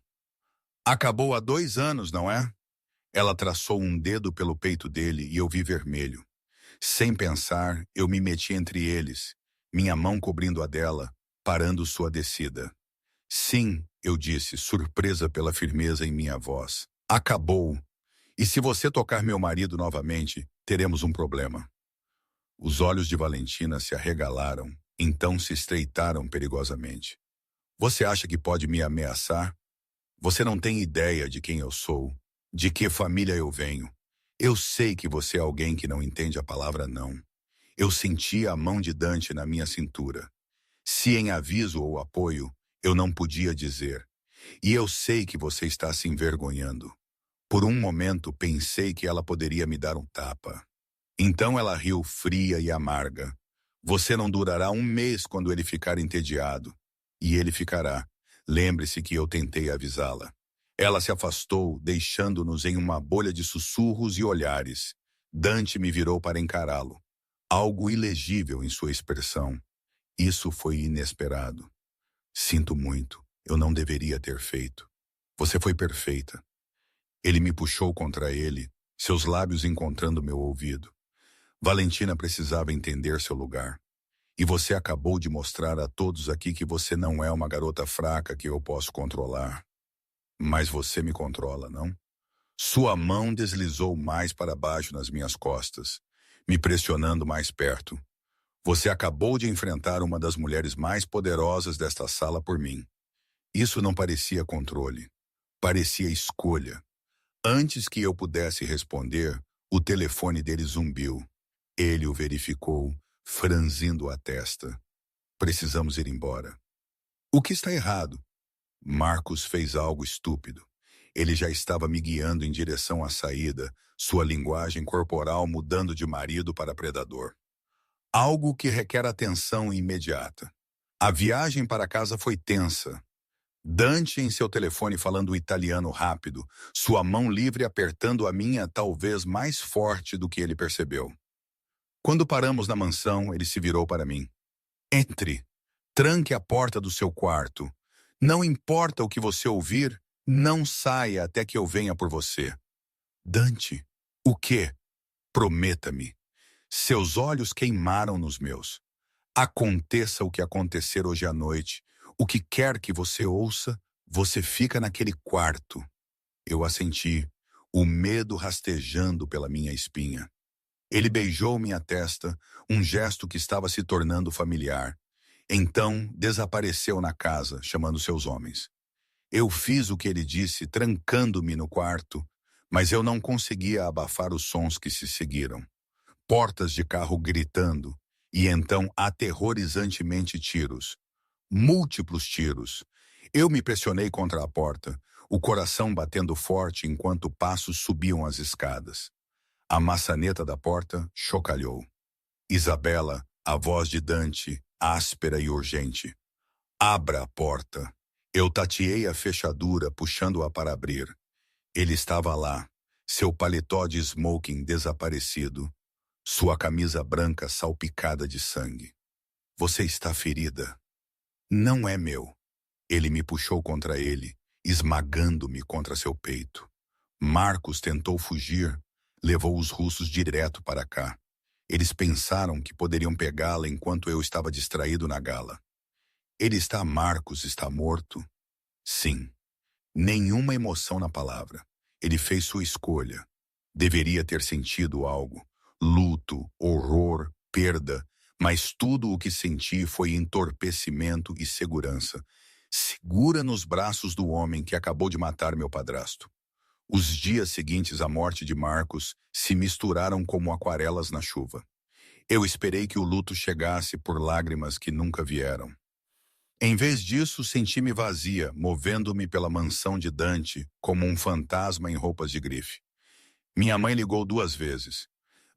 Acabou há 2 anos, não é? Ela traçou um dedo pelo peito dele e eu vi vermelho. Sem pensar, eu me meti entre eles, minha mão cobrindo a dela, parando sua descida. Sim, eu disse, surpresa pela firmeza em minha voz. Acabou. E se você tocar meu marido novamente, teremos um problema. Os olhos de Valentina se arregalaram, então se estreitaram perigosamente. Você acha que pode me ameaçar? Você não tem ideia de quem eu sou, de que família eu venho. Eu sei que você é alguém que não entende a palavra não. Eu sentia a mão de Dante na minha cintura. Se em aviso ou apoio, eu não podia dizer. E eu sei que você está se envergonhando. Por um momento pensei que ela poderia me dar um tapa. Então ela riu fria e amarga. Você não durará 1 mês quando ele ficar entediado. E ele ficará. Lembre-se que eu tentei avisá-la. Ela se afastou, deixando-nos em uma bolha de sussurros e olhares. Dante me virou para encará-lo. Algo ilegível em sua expressão. Isso foi inesperado. Sinto muito. Eu não deveria ter feito. Você foi perfeita. Ele me puxou contra ele, seus lábios encontrando meu ouvido. Valentina precisava entender seu lugar. E você acabou de mostrar a todos aqui que você não é uma garota fraca que eu posso controlar. Mas você me controla, não? Sua mão deslizou mais para baixo nas minhas costas, me pressionando mais perto. Você acabou de enfrentar uma das mulheres mais poderosas desta sala por mim. Isso não parecia controle. Parecia escolha. Antes que eu pudesse responder, o telefone dele zumbiu. Ele o verificou, franzindo a testa. Precisamos ir embora. O que está errado? Marcos fez algo estúpido. Ele já estava me guiando em direção à saída, sua linguagem corporal mudando de marido para predador. Algo que requer atenção imediata. A viagem para casa foi tensa. Dante em seu telefone falando italiano rápido, sua mão livre apertando a minha talvez mais forte do que ele percebeu. Quando paramos na mansão, ele se virou para mim. Entre. Tranque a porta do seu quarto. Não importa o que você ouvir, não saia até que eu venha por você. Dante, o quê? Prometa-me. Seus olhos queimaram nos meus. Aconteça o que acontecer hoje à noite, o que quer que você ouça, você fica naquele quarto. Eu assenti, o medo rastejando pela minha espinha. Ele beijou minha testa, um gesto que estava se tornando familiar. Então, desapareceu na casa, chamando seus homens. Eu fiz o que ele disse, trancando-me no quarto, mas eu não conseguia abafar os sons que se seguiram. Portas de carro gritando, e então aterrorizantemente tiros. Múltiplos tiros. Eu me pressionei contra a porta, o coração batendo forte enquanto passos subiam as escadas. A maçaneta da porta chocalhou. Isabela, a voz de Dante, áspera e urgente. Abra a porta. Eu tateei a fechadura, puxando-a para abrir. Ele estava lá, seu paletó de smoking desaparecido, sua camisa branca salpicada de sangue. Você está ferida. Não é meu. Ele me puxou contra ele, esmagando-me contra seu peito. Marcos tentou fugir, levou os russos direto para cá. Eles pensaram que poderiam pegá-la enquanto eu estava distraído na gala. Marcos está morto? Sim. Nenhuma emoção na palavra. Ele fez sua escolha. Deveria ter sentido algo. Luto, horror, perda. Mas tudo o que senti foi entorpecimento e segurança. Segura nos braços do homem que acabou de matar meu padrasto. Os dias seguintes à morte de Marcos se misturaram como aquarelas na chuva. Eu esperei que o luto chegasse por lágrimas que nunca vieram. Em vez disso, senti-me vazia, movendo-me pela mansão de Dante como um fantasma em roupas de grife. Minha mãe ligou 2 vezes.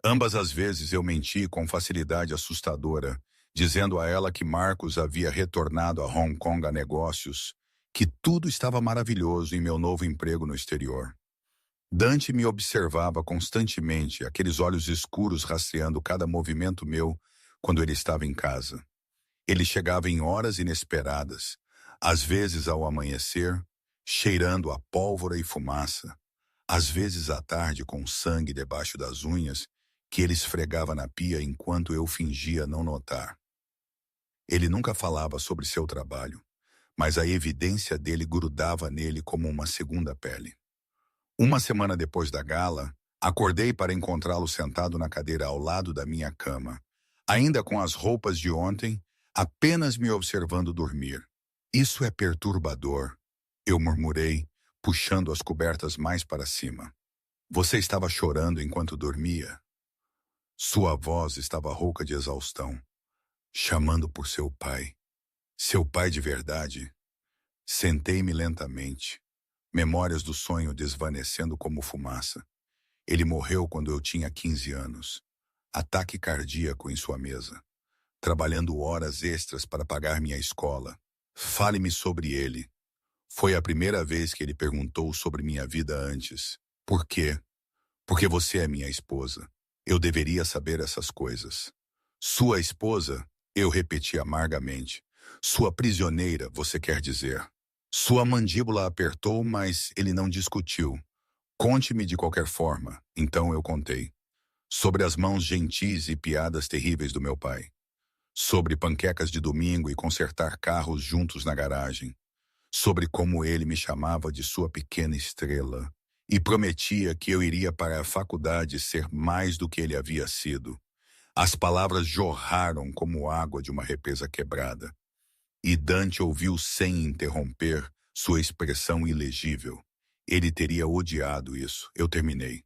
Ambas as vezes eu menti com facilidade assustadora, dizendo a ela que Marcos havia retornado a Hong Kong a negócios, que tudo estava maravilhoso em meu novo emprego no exterior. Dante me observava constantemente, aqueles olhos escuros rastreando cada movimento meu quando ele estava em casa. Ele chegava em horas inesperadas, às vezes ao amanhecer, cheirando a pólvora e fumaça, às vezes à tarde com sangue debaixo das unhas, que ele esfregava na pia enquanto eu fingia não notar. Ele nunca falava sobre seu trabalho, mas a evidência dele grudava nele como uma segunda pele. Uma semana depois da gala, acordei para encontrá-lo sentado na cadeira ao lado da minha cama, ainda com as roupas de ontem, apenas me observando dormir. Isso é perturbador, eu murmurei, puxando as cobertas mais para cima. Você estava chorando enquanto dormia? Sua voz estava rouca de exaustão, chamando por seu pai. Seu pai de verdade? Sentei-me lentamente, memórias do sonho desvanecendo como fumaça. Ele morreu quando eu tinha 15 anos. Ataque cardíaco em sua mesa. Trabalhando horas extras para pagar minha escola. Fale-me sobre ele. Foi a primeira vez que ele perguntou sobre minha vida antes. Por quê? Porque você é minha esposa. Eu deveria saber essas coisas. Sua esposa? Eu repeti amargamente. Sua prisioneira, você quer dizer. Sua mandíbula apertou, mas ele não discutiu. Conte-me de qualquer forma. Então eu contei. Sobre as mãos gentis e piadas terríveis do meu pai. Sobre panquecas de domingo e consertar carros juntos na garagem. Sobre como ele me chamava de sua pequena estrela e prometia que eu iria para a faculdade ser mais do que ele havia sido. As palavras jorraram como água de uma represa quebrada. E Dante ouviu sem interromper sua expressão ilegível. Ele teria odiado isso. Eu terminei.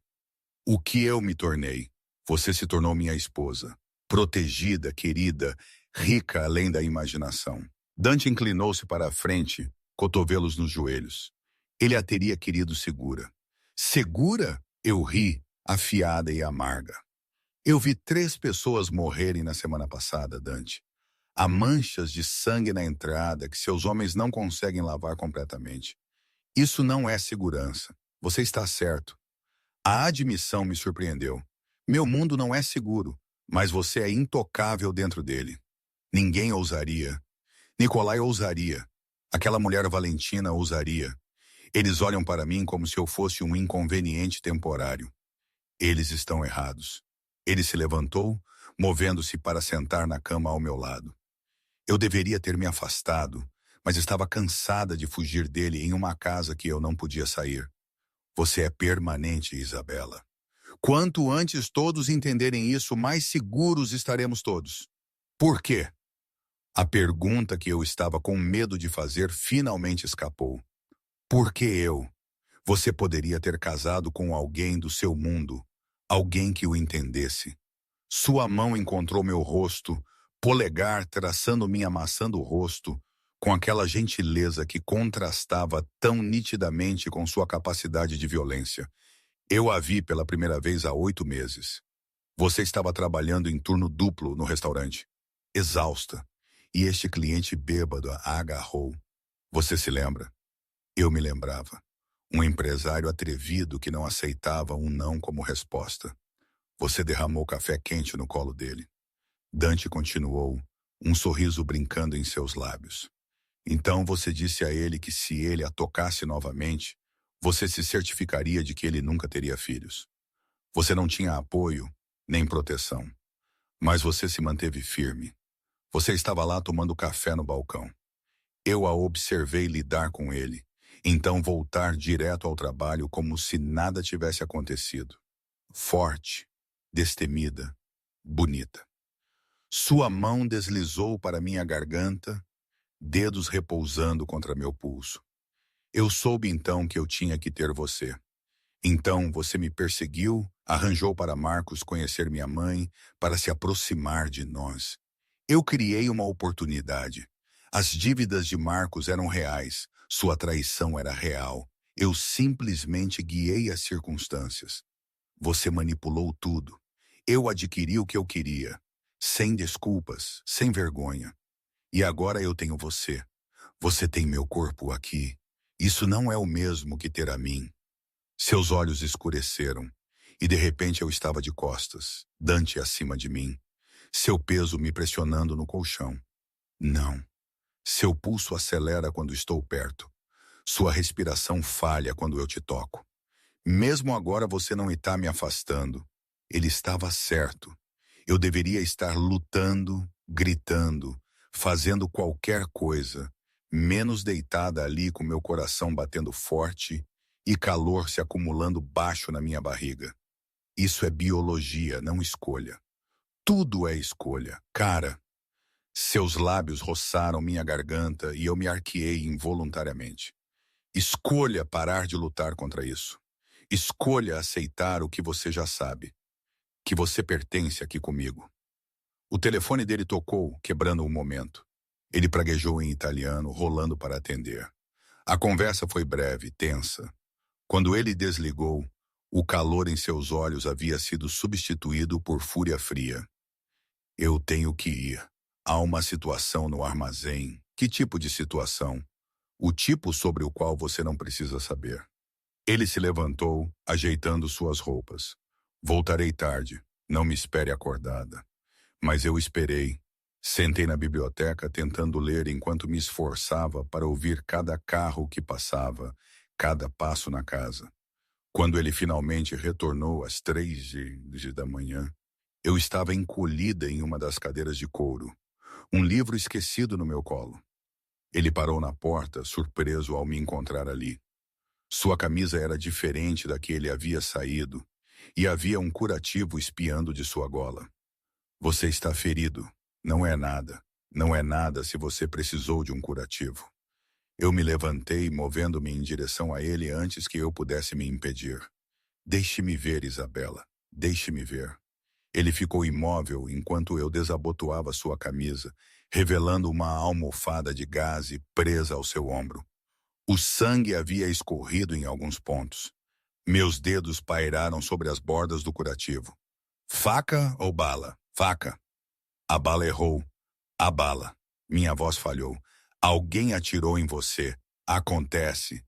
O que eu me tornei? Você se tornou minha esposa. protegida, querida, rica além da imaginação. Dante inclinou-se para a frente, cotovelos nos joelhos. Ele a teria querido segura. Segura? Eu ri, afiada e amarga. Eu vi 3 pessoas morrerem na semana passada, Dante. Há manchas de sangue na entrada que seus homens não conseguem lavar completamente. Isso não é segurança. Você está certo. A admissão me surpreendeu. Meu mundo não é seguro, mas você é intocável dentro dele. Ninguém ousaria. Nicolai ousaria. Aquela mulher Valentina ousaria. Eles olham para mim como se eu fosse um inconveniente temporário. Eles estão errados. Ele se levantou, movendo-se para sentar na cama ao meu lado. Eu deveria ter me afastado, mas estava cansada de fugir dele em uma casa que eu não podia sair. Você é permanente, Isabela. Quanto antes todos entenderem isso, mais seguros estaremos todos. Por quê? A pergunta que eu estava com medo de fazer finalmente escapou. Por que eu? Você poderia ter casado com alguém do seu mundo, alguém que o entendesse. Sua mão encontrou meu rosto, polegar traçando minha maçã do rosto, com aquela gentileza que contrastava tão nitidamente com sua capacidade de violência. Eu a vi pela primeira vez há 8 meses. Você estava trabalhando em turno duplo no restaurante, exausta, e este cliente bêbado a agarrou. Você se lembra? Eu me lembrava. Um empresário atrevido que não aceitava um não como resposta. Você derramou café quente no colo dele. Dante continuou, um sorriso brincando em seus lábios. Então você disse a ele que se ele a tocasse novamente, você se certificaria de que ele nunca teria filhos. Você não tinha apoio, nem proteção. Mas você se manteve firme. Você estava lá tomando café no balcão. Eu a observei lidar com ele, então voltar direto ao trabalho como se nada tivesse acontecido. Forte, destemida, bonita. Sua mão deslizou para minha garganta, dedos repousando contra meu pulso. Eu soube então que eu tinha que ter você. Então você me perseguiu, arranjou para Marcos conhecer minha mãe, para se aproximar de nós. Eu criei uma oportunidade. As dívidas de Marcos eram reais, sua traição era real. Eu simplesmente guiei as circunstâncias. Você manipulou tudo. Eu adquiri o que eu queria, sem desculpas, sem vergonha. E agora eu tenho você. Você tem meu corpo aqui. Isso não é o mesmo que ter a mim. Seus olhos escureceram, e de repente eu estava de costas, Dante acima de mim, seu peso me pressionando no colchão. Não. Seu pulso acelera quando estou perto. Sua respiração falha quando eu te toco. Mesmo agora você não está me afastando. Ele estava certo. Eu deveria estar lutando, gritando, fazendo qualquer coisa, menos deitada ali com meu coração batendo forte e calor se acumulando baixo na minha barriga. Isso é biologia, não escolha. Tudo é escolha, cara. Seus lábios roçaram minha garganta e eu me arqueei involuntariamente. Escolha parar de lutar contra isso. Escolha aceitar o que você já sabe, que você pertence aqui comigo. O telefone dele tocou, quebrando o momento. Ele praguejou em italiano, rolando para atender. A conversa foi breve, tensa. Quando ele desligou, o calor em seus olhos havia sido substituído por fúria fria. Eu tenho que ir. Há uma situação no armazém. Que tipo de situação? O tipo sobre o qual você não precisa saber. Ele se levantou, ajeitando suas roupas. Voltarei tarde. Não me espere acordada. Mas eu esperei. Sentei na biblioteca tentando ler enquanto me esforçava para ouvir cada carro que passava, cada passo na casa. Quando ele finalmente retornou às 3 da manhã, eu estava encolhida em uma das cadeiras de couro, um livro esquecido no meu colo. Ele parou na porta, surpreso ao me encontrar ali. Sua camisa era diferente da que ele havia saído, e havia um curativo espiando de sua gola. Você está ferido. Não é nada. Não é nada se você precisou de um curativo. Eu me levantei, movendo-me em direção a ele antes que eu pudesse me impedir. Deixe-me ver, Isabela. Deixe-me ver. Ele ficou imóvel enquanto eu desabotoava sua camisa, revelando uma almofada de gaze presa ao seu ombro. O sangue havia escorrido em alguns pontos. Meus dedos pairaram sobre as bordas do curativo. Faca ou bala? Faca. A bala errou. A bala. Minha voz falhou. Alguém atirou em você. Acontece.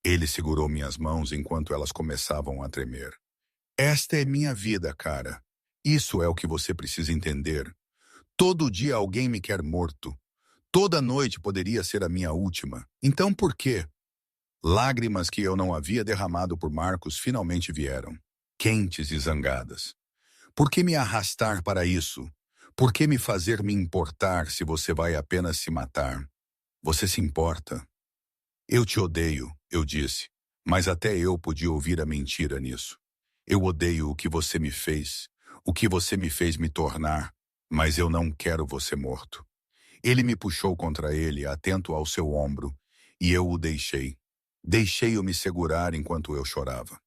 Ele segurou minhas mãos enquanto elas começavam a tremer. Esta é minha vida, cara. Isso é o que você precisa entender. Todo dia alguém me quer morto. Toda noite poderia ser a minha última. Então por quê? Lágrimas que eu não havia derramado por Marcos finalmente vieram, quentes e zangadas. Por que me arrastar para isso? Por que me fazer me importar se você vai apenas se matar? Você se importa? Eu te odeio, eu disse, mas até eu podia ouvir a mentira nisso. Eu odeio o que você me fez, o que você me fez me tornar, mas eu não quero você morto. Ele me puxou contra ele, atento ao seu ombro, e eu o deixei. Deixei-o me segurar enquanto eu chorava.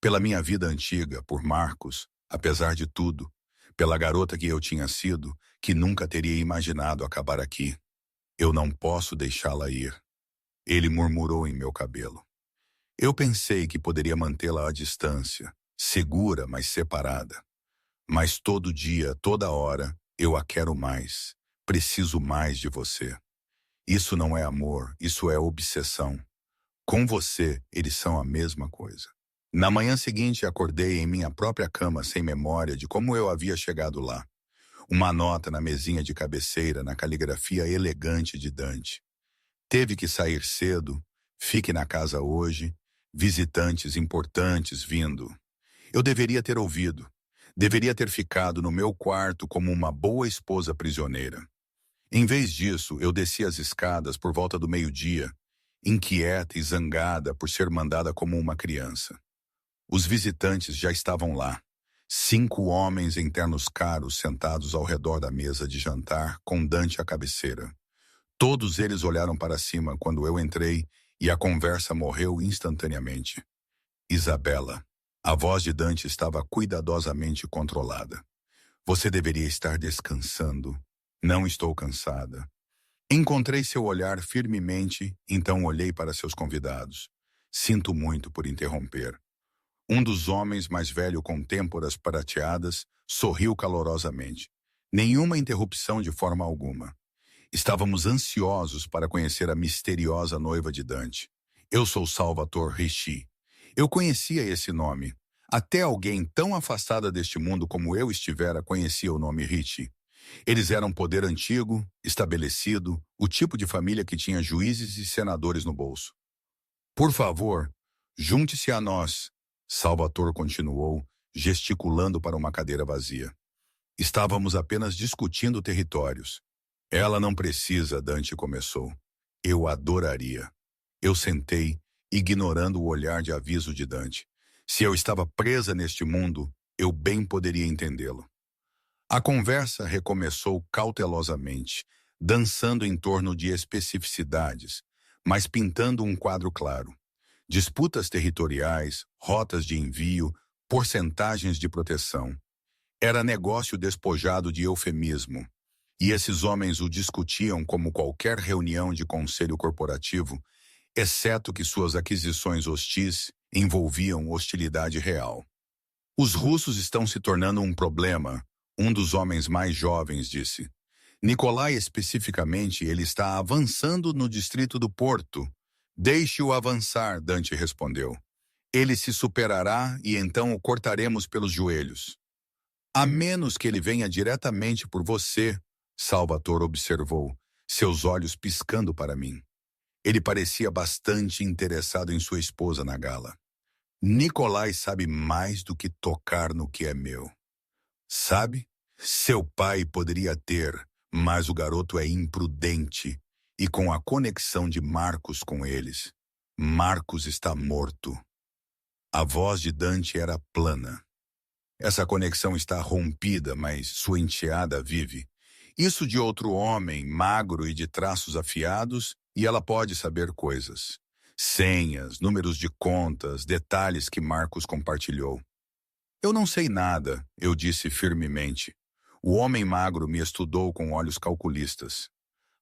Pela minha vida antiga, por Marcos, apesar de tudo, pela garota que eu tinha sido, que nunca teria imaginado acabar aqui. Eu não posso deixá-la ir. Ele murmurou em meu cabelo. Eu pensei que poderia mantê-la à distância, segura, mas separada. Mas todo dia, toda hora, eu a quero mais. Preciso mais de você. Isso não é amor, isso é obsessão. Com você, eles são a mesma coisa. Na manhã seguinte, acordei em minha própria cama sem memória de como eu havia chegado lá. Uma nota na mesinha de cabeceira na caligrafia elegante de Dante. Teve que sair cedo, fique na casa hoje, visitantes importantes vindo. Eu deveria ter ouvido. Deveria ter ficado no meu quarto como uma boa esposa prisioneira. Em vez disso, eu desci as escadas por volta do meio-dia, inquieta e zangada por ser mandada como uma criança. Os visitantes já estavam lá. 5 homens em ternos caros sentados ao redor da mesa de jantar, com Dante à cabeceira. Todos eles olharam para cima quando eu entrei e a conversa morreu instantaneamente. Isabela. A voz de Dante estava cuidadosamente controlada. Você deveria estar descansando. Não estou cansada. Encontrei seu olhar firmemente, então olhei para seus convidados. Sinto muito por interromper. Um dos homens mais velho com têmporas prateadas sorriu calorosamente. Nenhuma interrupção de forma alguma. Estávamos ansiosos para conhecer a misteriosa noiva de Dante. Eu sou Salvatore Ricci. Eu conhecia esse nome. Até alguém tão afastada deste mundo como eu estivera conhecia o nome Ricci. Eles eram poder antigo, estabelecido, o tipo de família que tinha juízes e senadores no bolso. Por favor, junte-se a nós, Salvatore continuou, gesticulando para uma cadeira vazia. Estávamos apenas discutindo territórios. Ela não precisa, Dante começou. Eu adoraria. Eu sentei, ignorando o olhar de aviso de Dante. Se eu estava presa neste mundo, eu bem poderia entendê-lo. A conversa recomeçou cautelosamente, dançando em torno de especificidades, mas pintando um quadro claro. Disputas territoriais, rotas de envio, porcentagens de proteção. Era negócio despojado de eufemismo, e esses homens o discutiam como qualquer reunião de conselho corporativo, exceto que suas aquisições hostis envolviam hostilidade real. Os russos estão se tornando um problema, um dos homens mais jovens disse. Nikolai especificamente, ele está avançando no distrito do Porto. Deixe-o avançar, Dante respondeu. Ele se superará e então o cortaremos pelos joelhos. A menos que ele venha diretamente por você, Salvatore observou, seus olhos piscando para mim. Ele parecia bastante interessado em sua esposa na gala. Nikolai sabe mais do que tocar no que é meu. Sabe? Seu pai poderia ter, mas o garoto é imprudente. E com a conexão de Marcos com eles, Marcos está morto. A voz de Dante era plana. Essa conexão está rompida, mas sua enteada vive. Isso de outro homem, magro e de traços afiados, e ela pode saber coisas. Senhas, números de contas, detalhes que Marcos compartilhou. Eu não sei nada, eu disse firmemente. O homem magro me estudou com olhos calculistas.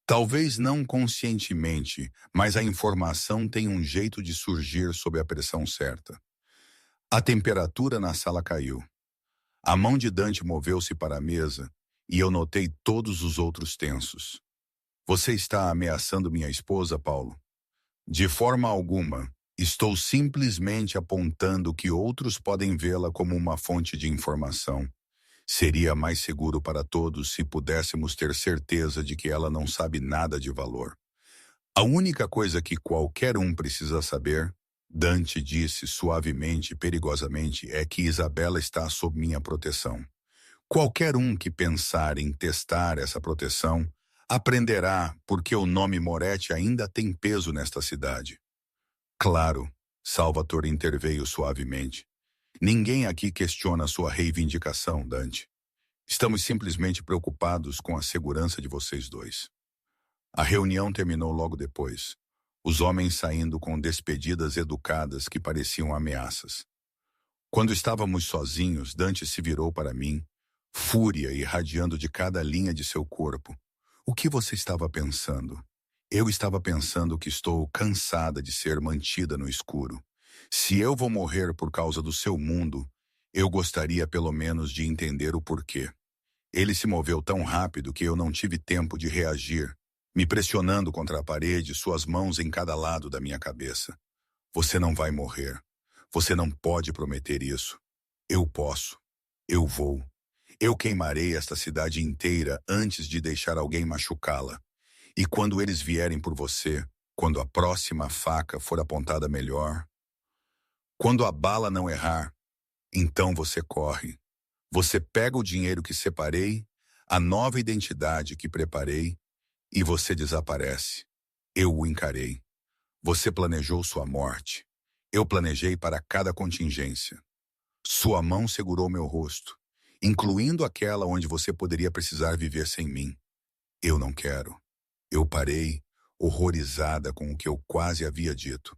Talvez não conscientemente, mas a informação tem um jeito de surgir sob a pressão certa. A temperatura na sala caiu. A mão de Dante moveu-se para a mesa e eu notei todos os outros tensos. Você está ameaçando minha esposa, Paulo? De forma alguma. Estou simplesmente apontando que outros podem vê-la como uma fonte de informação. Seria mais seguro para todos se pudéssemos ter certeza de que ela não sabe nada de valor. A única coisa que qualquer um precisa saber, Dante disse suavemente e perigosamente, é que Isabela está sob minha proteção. Qualquer um que pensar em testar essa proteção, aprenderá porque o nome Moretti ainda tem peso nesta cidade. Claro, Salvatore interveio suavemente. Ninguém aqui questiona sua reivindicação, Dante. Estamos simplesmente preocupados com a segurança de vocês dois. A reunião terminou logo depois, os homens saindo com despedidas educadas que pareciam ameaças. Quando estávamos sozinhos, Dante se virou para mim, fúria irradiando de cada linha de seu corpo. O que você estava pensando? Eu estava pensando que estou cansada de ser mantida no escuro. Se eu vou morrer por causa do seu mundo, eu gostaria pelo menos de entender o porquê. Ele se moveu tão rápido que eu não tive tempo de reagir, me pressionando contra a parede, suas mãos em cada lado da minha cabeça. Você não vai morrer. Você não pode prometer isso. Eu posso. Eu vou. Eu queimarei esta cidade inteira antes de deixar alguém machucá-la. E quando eles vierem por você, quando a próxima faca for apontada melhor, quando a bala não errar, então você corre. Você pega o dinheiro que separei, a nova identidade que preparei, e você desaparece. Eu o encarei. Você planejou sua morte. Eu planejei para cada contingência. Sua mão segurou meu rosto, incluindo aquela onde você poderia precisar viver sem mim. Eu não quero. Eu parei, horrorizada com o que eu quase havia dito.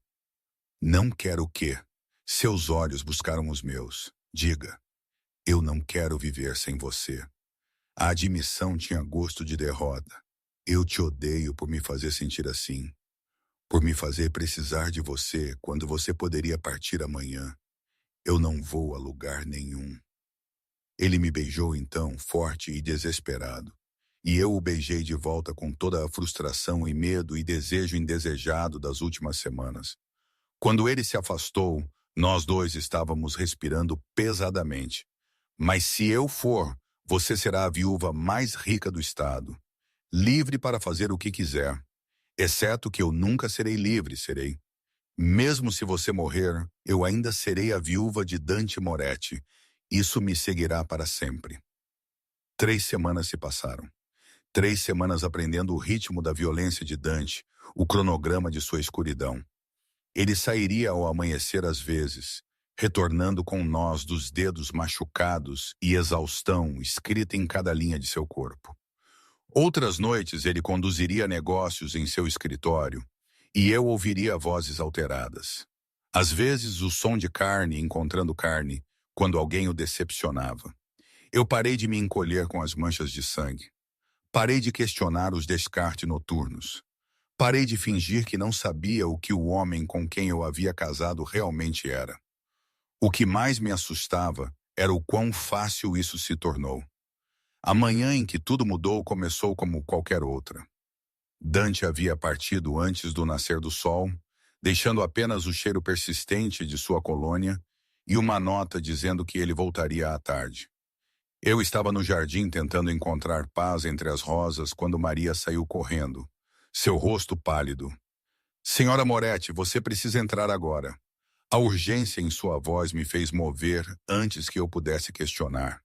Não quero o quê? Seus olhos buscaram os meus. Diga. Eu não quero viver sem você. A admissão tinha gosto de derrota. Eu te odeio por me fazer sentir assim. Por me fazer precisar de você quando você poderia partir amanhã. Eu não vou a lugar nenhum. Ele me beijou então, forte e desesperado. E eu o beijei de volta com toda a frustração e medo e desejo indesejado das últimas semanas. Quando ele se afastou, nós dois estávamos respirando pesadamente. Mas se eu for, você será a viúva mais rica do estado, livre para fazer o que quiser. Exceto que eu nunca serei livre, serei. Mesmo se você morrer, eu ainda serei a viúva de Dante Moretti. Isso me seguirá para sempre. 3 semanas se passaram. 3 semanas aprendendo o ritmo da violência de Dante, o cronograma de sua escuridão. Ele sairia ao amanhecer às vezes, retornando com nós dos dedos machucados e exaustão escrita em cada linha de seu corpo. Outras noites ele conduziria negócios em seu escritório e eu ouviria vozes alteradas. Às vezes o som de carne encontrando carne, quando alguém o decepcionava. Eu parei de me encolher com as manchas de sangue. Parei de questionar os descartes noturnos. Parei de fingir que não sabia o que o homem com quem eu havia casado realmente era. O que mais me assustava era o quão fácil isso se tornou. A manhã em que tudo mudou começou como qualquer outra. Dante havia partido antes do nascer do sol, deixando apenas o cheiro persistente de sua colônia e uma nota dizendo que ele voltaria à tarde. Eu estava no jardim tentando encontrar paz entre as rosas quando Maria saiu correndo, seu rosto pálido. Senhora Moretti, você precisa entrar agora. A urgência em sua voz me fez mover antes que eu pudesse questionar.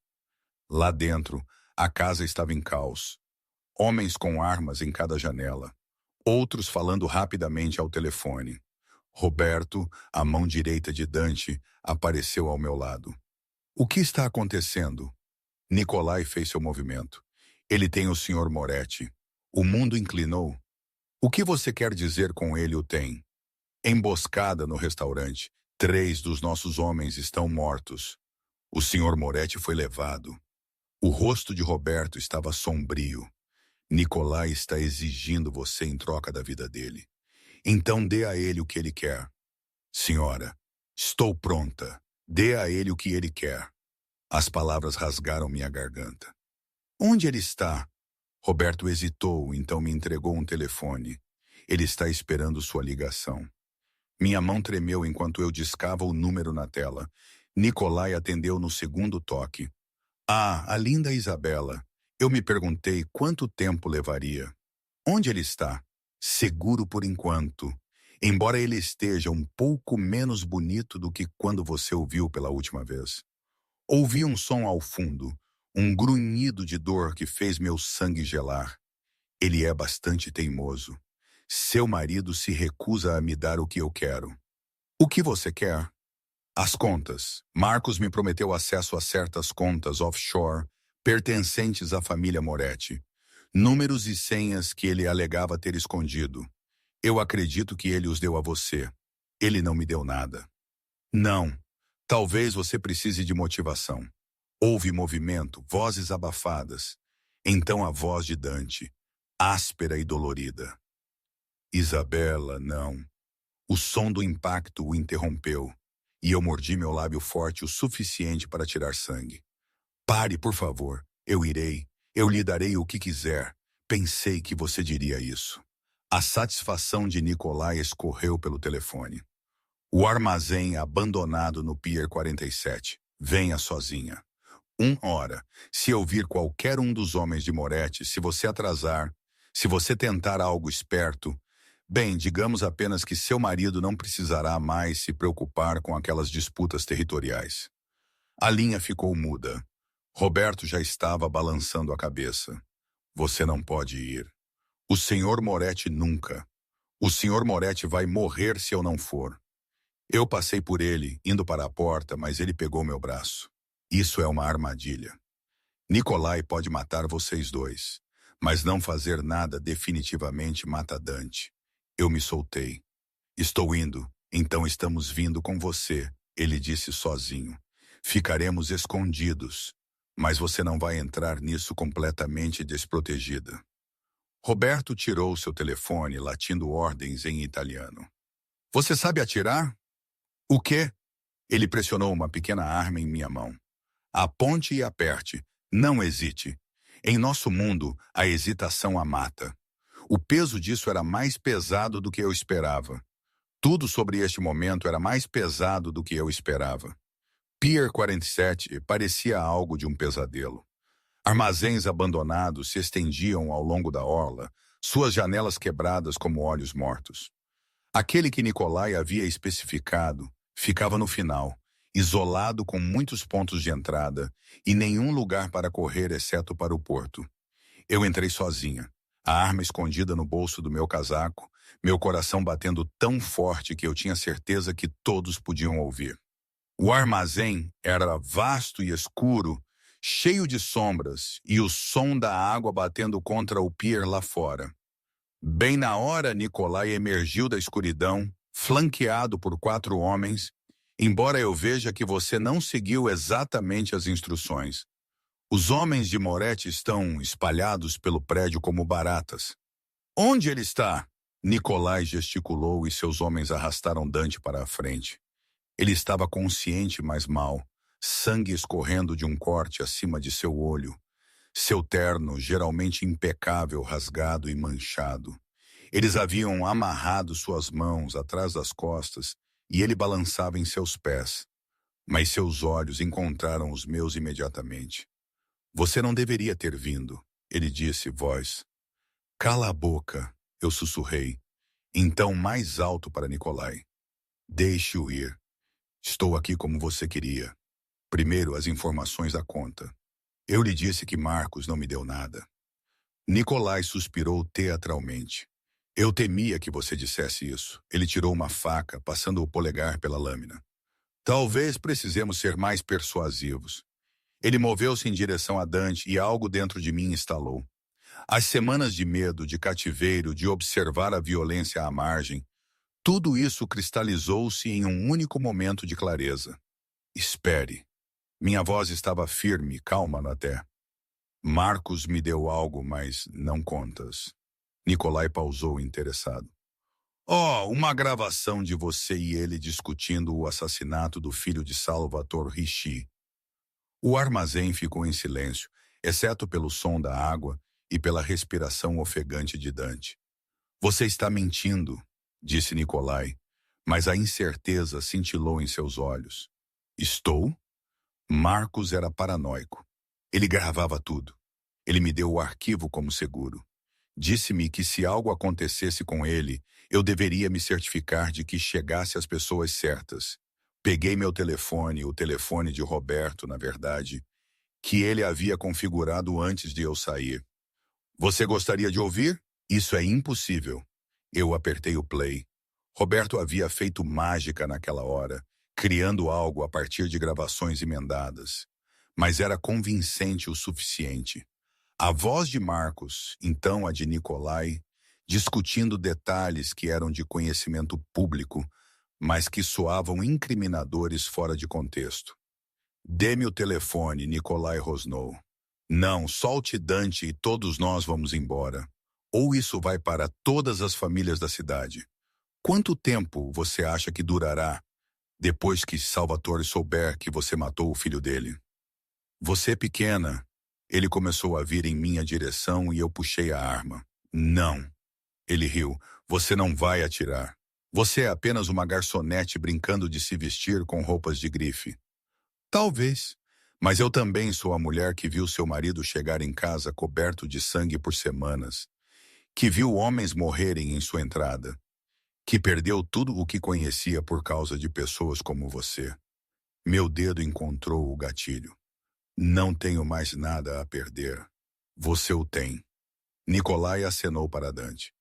Lá dentro, a casa estava em caos. Homens com armas em cada janela. Outros falando rapidamente ao telefone. Roberto, a mão direita de Dante, apareceu ao meu lado. O que está acontecendo? Nicolai fez seu movimento. Ele tem o Sr. Moretti. O mundo inclinou. O que você quer dizer com ele o tem? Emboscada no restaurante. 3 dos nossos homens estão mortos. O Sr. Moretti foi levado. O rosto de Roberto estava sombrio. Nicolai está exigindo você em troca da vida dele. Então dê a ele o que ele quer. Senhora, estou pronta. Dê a ele o que ele quer. As palavras rasgaram minha garganta. Onde ele está? Roberto hesitou, então me entregou um telefone. Ele está esperando sua ligação. Minha mão tremeu enquanto eu discava o número na tela. Nicolai atendeu no segundo toque. Ah, a linda Isabela. Eu me perguntei quanto tempo levaria. Onde ele está? Seguro por enquanto. Embora ele esteja um pouco menos bonito do que quando você o viu pela última vez. Ouvi um som ao fundo, um grunhido de dor que fez meu sangue gelar. Ele é bastante teimoso. Seu marido se recusa a me dar o que eu quero. O que você quer? As contas. Marcos me prometeu acesso a certas contas offshore pertencentes à família Moretti. Números e senhas que ele alegava ter escondido. Eu acredito que ele os deu a você. Ele não me deu nada. Não. Talvez você precise de motivação. Houve movimento, vozes abafadas. Então a voz de Dante, áspera e dolorida. Isabela, não. O som do impacto o interrompeu, e eu mordi meu lábio forte o suficiente para tirar sangue. Pare, por favor. Eu irei. Eu lhe darei o que quiser. Pensei que você diria isso. A satisfação de Nicolai escorreu pelo telefone. O armazém abandonado no Pier 47. Venha sozinha. 1 hora. Se eu vir qualquer um dos homens de Moretti, se você atrasar, se você tentar algo esperto, bem, digamos apenas que seu marido não precisará mais se preocupar com aquelas disputas territoriais. A linha ficou muda. Roberto já estava balançando a cabeça. Você não pode ir. O Sr. Moretti nunca. O Sr. Moretti vai morrer se eu não for. Eu passei por ele, indo para a porta, mas ele pegou meu braço. Isso é uma armadilha. Nicolai pode matar vocês dois, mas não fazer nada definitivamente mata Dante. Eu me soltei. Estou indo, então estamos vindo com você, ele disse sozinho. Ficaremos escondidos, mas você não vai entrar nisso completamente desprotegida. Roberto tirou seu telefone, latindo ordens em italiano. Você sabe atirar? O quê? Ele pressionou uma pequena arma em minha mão. Aponte e aperte. Não hesite. Em nosso mundo, a hesitação a mata. O peso disso era mais pesado do que eu esperava. Tudo sobre este momento era mais pesado do que eu esperava. Pier 47 parecia algo de um pesadelo. Armazéns abandonados se estendiam ao longo da orla, suas janelas quebradas como olhos mortos. Aquele que Nicolai havia especificado ficava no final, isolado com muitos pontos de entrada e nenhum lugar para correr exceto para o porto. Eu entrei sozinha, a arma escondida no bolso do meu casaco, meu coração batendo tão forte que eu tinha certeza que todos podiam ouvir. O armazém era vasto e escuro, cheio de sombras e o som da água batendo contra o pier lá fora. Bem na hora, Nicolai emergiu da escuridão, flanqueado por 4 homens, embora eu veja que você não seguiu exatamente as instruções. Os homens de Moretti estão espalhados pelo prédio como baratas. Onde ele está? Nicolai gesticulou e seus homens arrastaram Dante para a frente. Ele estava consciente, mas mal, sangue escorrendo de um corte acima de seu olho. Seu terno, geralmente impecável, rasgado e manchado. Eles haviam amarrado suas mãos atrás das costas e ele balançava em seus pés. Mas seus olhos encontraram os meus imediatamente. Você não deveria ter vindo, ele disse, voz. Cala a boca, eu sussurrei. Então mais alto para Nicolai. Deixe-o ir. Estou aqui como você queria. Primeiro as informações da conta. Eu lhe disse que Marcos não me deu nada. Nicolai suspirou teatralmente. Eu temia que você dissesse isso. Ele tirou uma faca, passando o polegar pela lâmina. Talvez precisemos ser mais persuasivos. Ele moveu-se em direção a Dante e algo dentro de mim estalou. As semanas de medo, de cativeiro, de observar a violência à margem, tudo isso cristalizou-se em um único momento de clareza. Espere. Minha voz estava firme, calma até. Marcos me deu algo, mas não contas. Nicolai pausou interessado. Oh, uma gravação de você e ele discutindo o assassinato do filho de Salvatore Ricci. O armazém ficou em silêncio, exceto pelo som da água e pela respiração ofegante de Dante. Você está mentindo, disse Nicolai, mas a incerteza cintilou em seus olhos. Estou? Marcos era paranoico. Ele gravava tudo. Ele me deu o arquivo como seguro. Disse-me que se algo acontecesse com ele, eu deveria me certificar de que chegasse às pessoas certas. Peguei meu telefone, o telefone de Roberto, na verdade, que ele havia configurado antes de eu sair. Você gostaria de ouvir? Isso é impossível. Eu apertei o play. Roberto havia feito mágica naquela hora, criando algo a partir de gravações emendadas. Mas era convincente o suficiente. A voz de Marcos, então a de Nicolai, discutindo detalhes que eram de conhecimento público, mas que soavam incriminadores fora de contexto. Dê-me o telefone, Nicolai rosnou. Não, solte Dante e todos nós vamos embora. Ou isso vai para todas as famílias da cidade. Quanto tempo você acha que durará depois que Salvatore souber que você matou o filho dele? Você é pequena. Ele começou a vir em minha direção e eu puxei a arma. Não. Ele riu. Você não vai atirar. Você é apenas uma garçonete brincando de se vestir com roupas de grife. Talvez. Mas eu também sou a mulher que viu seu marido chegar em casa coberto de sangue por semanas, que viu homens morrerem em sua entrada, que perdeu tudo o que conhecia por causa de pessoas como você. Meu dedo encontrou o gatilho. Não tenho mais nada a perder. Você o tem. Nicolai acenou para Dante.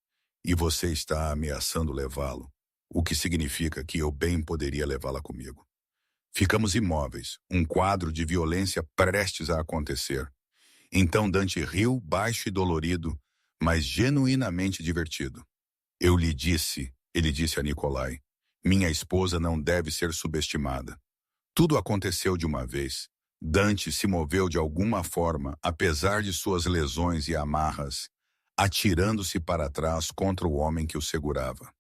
E você está ameaçando levá-lo, o que significa que eu bem poderia levá-la comigo. Ficamos imóveis, um quadro de violência prestes a acontecer. Então Dante riu, baixo e dolorido, mas genuinamente divertido. Eu lhe disse, ele disse a Nicolai, minha esposa não deve ser subestimada. Tudo aconteceu de uma vez. Dante se moveu de alguma forma, apesar de suas lesões e amarras, atirando-se para trás contra o homem que o segurava.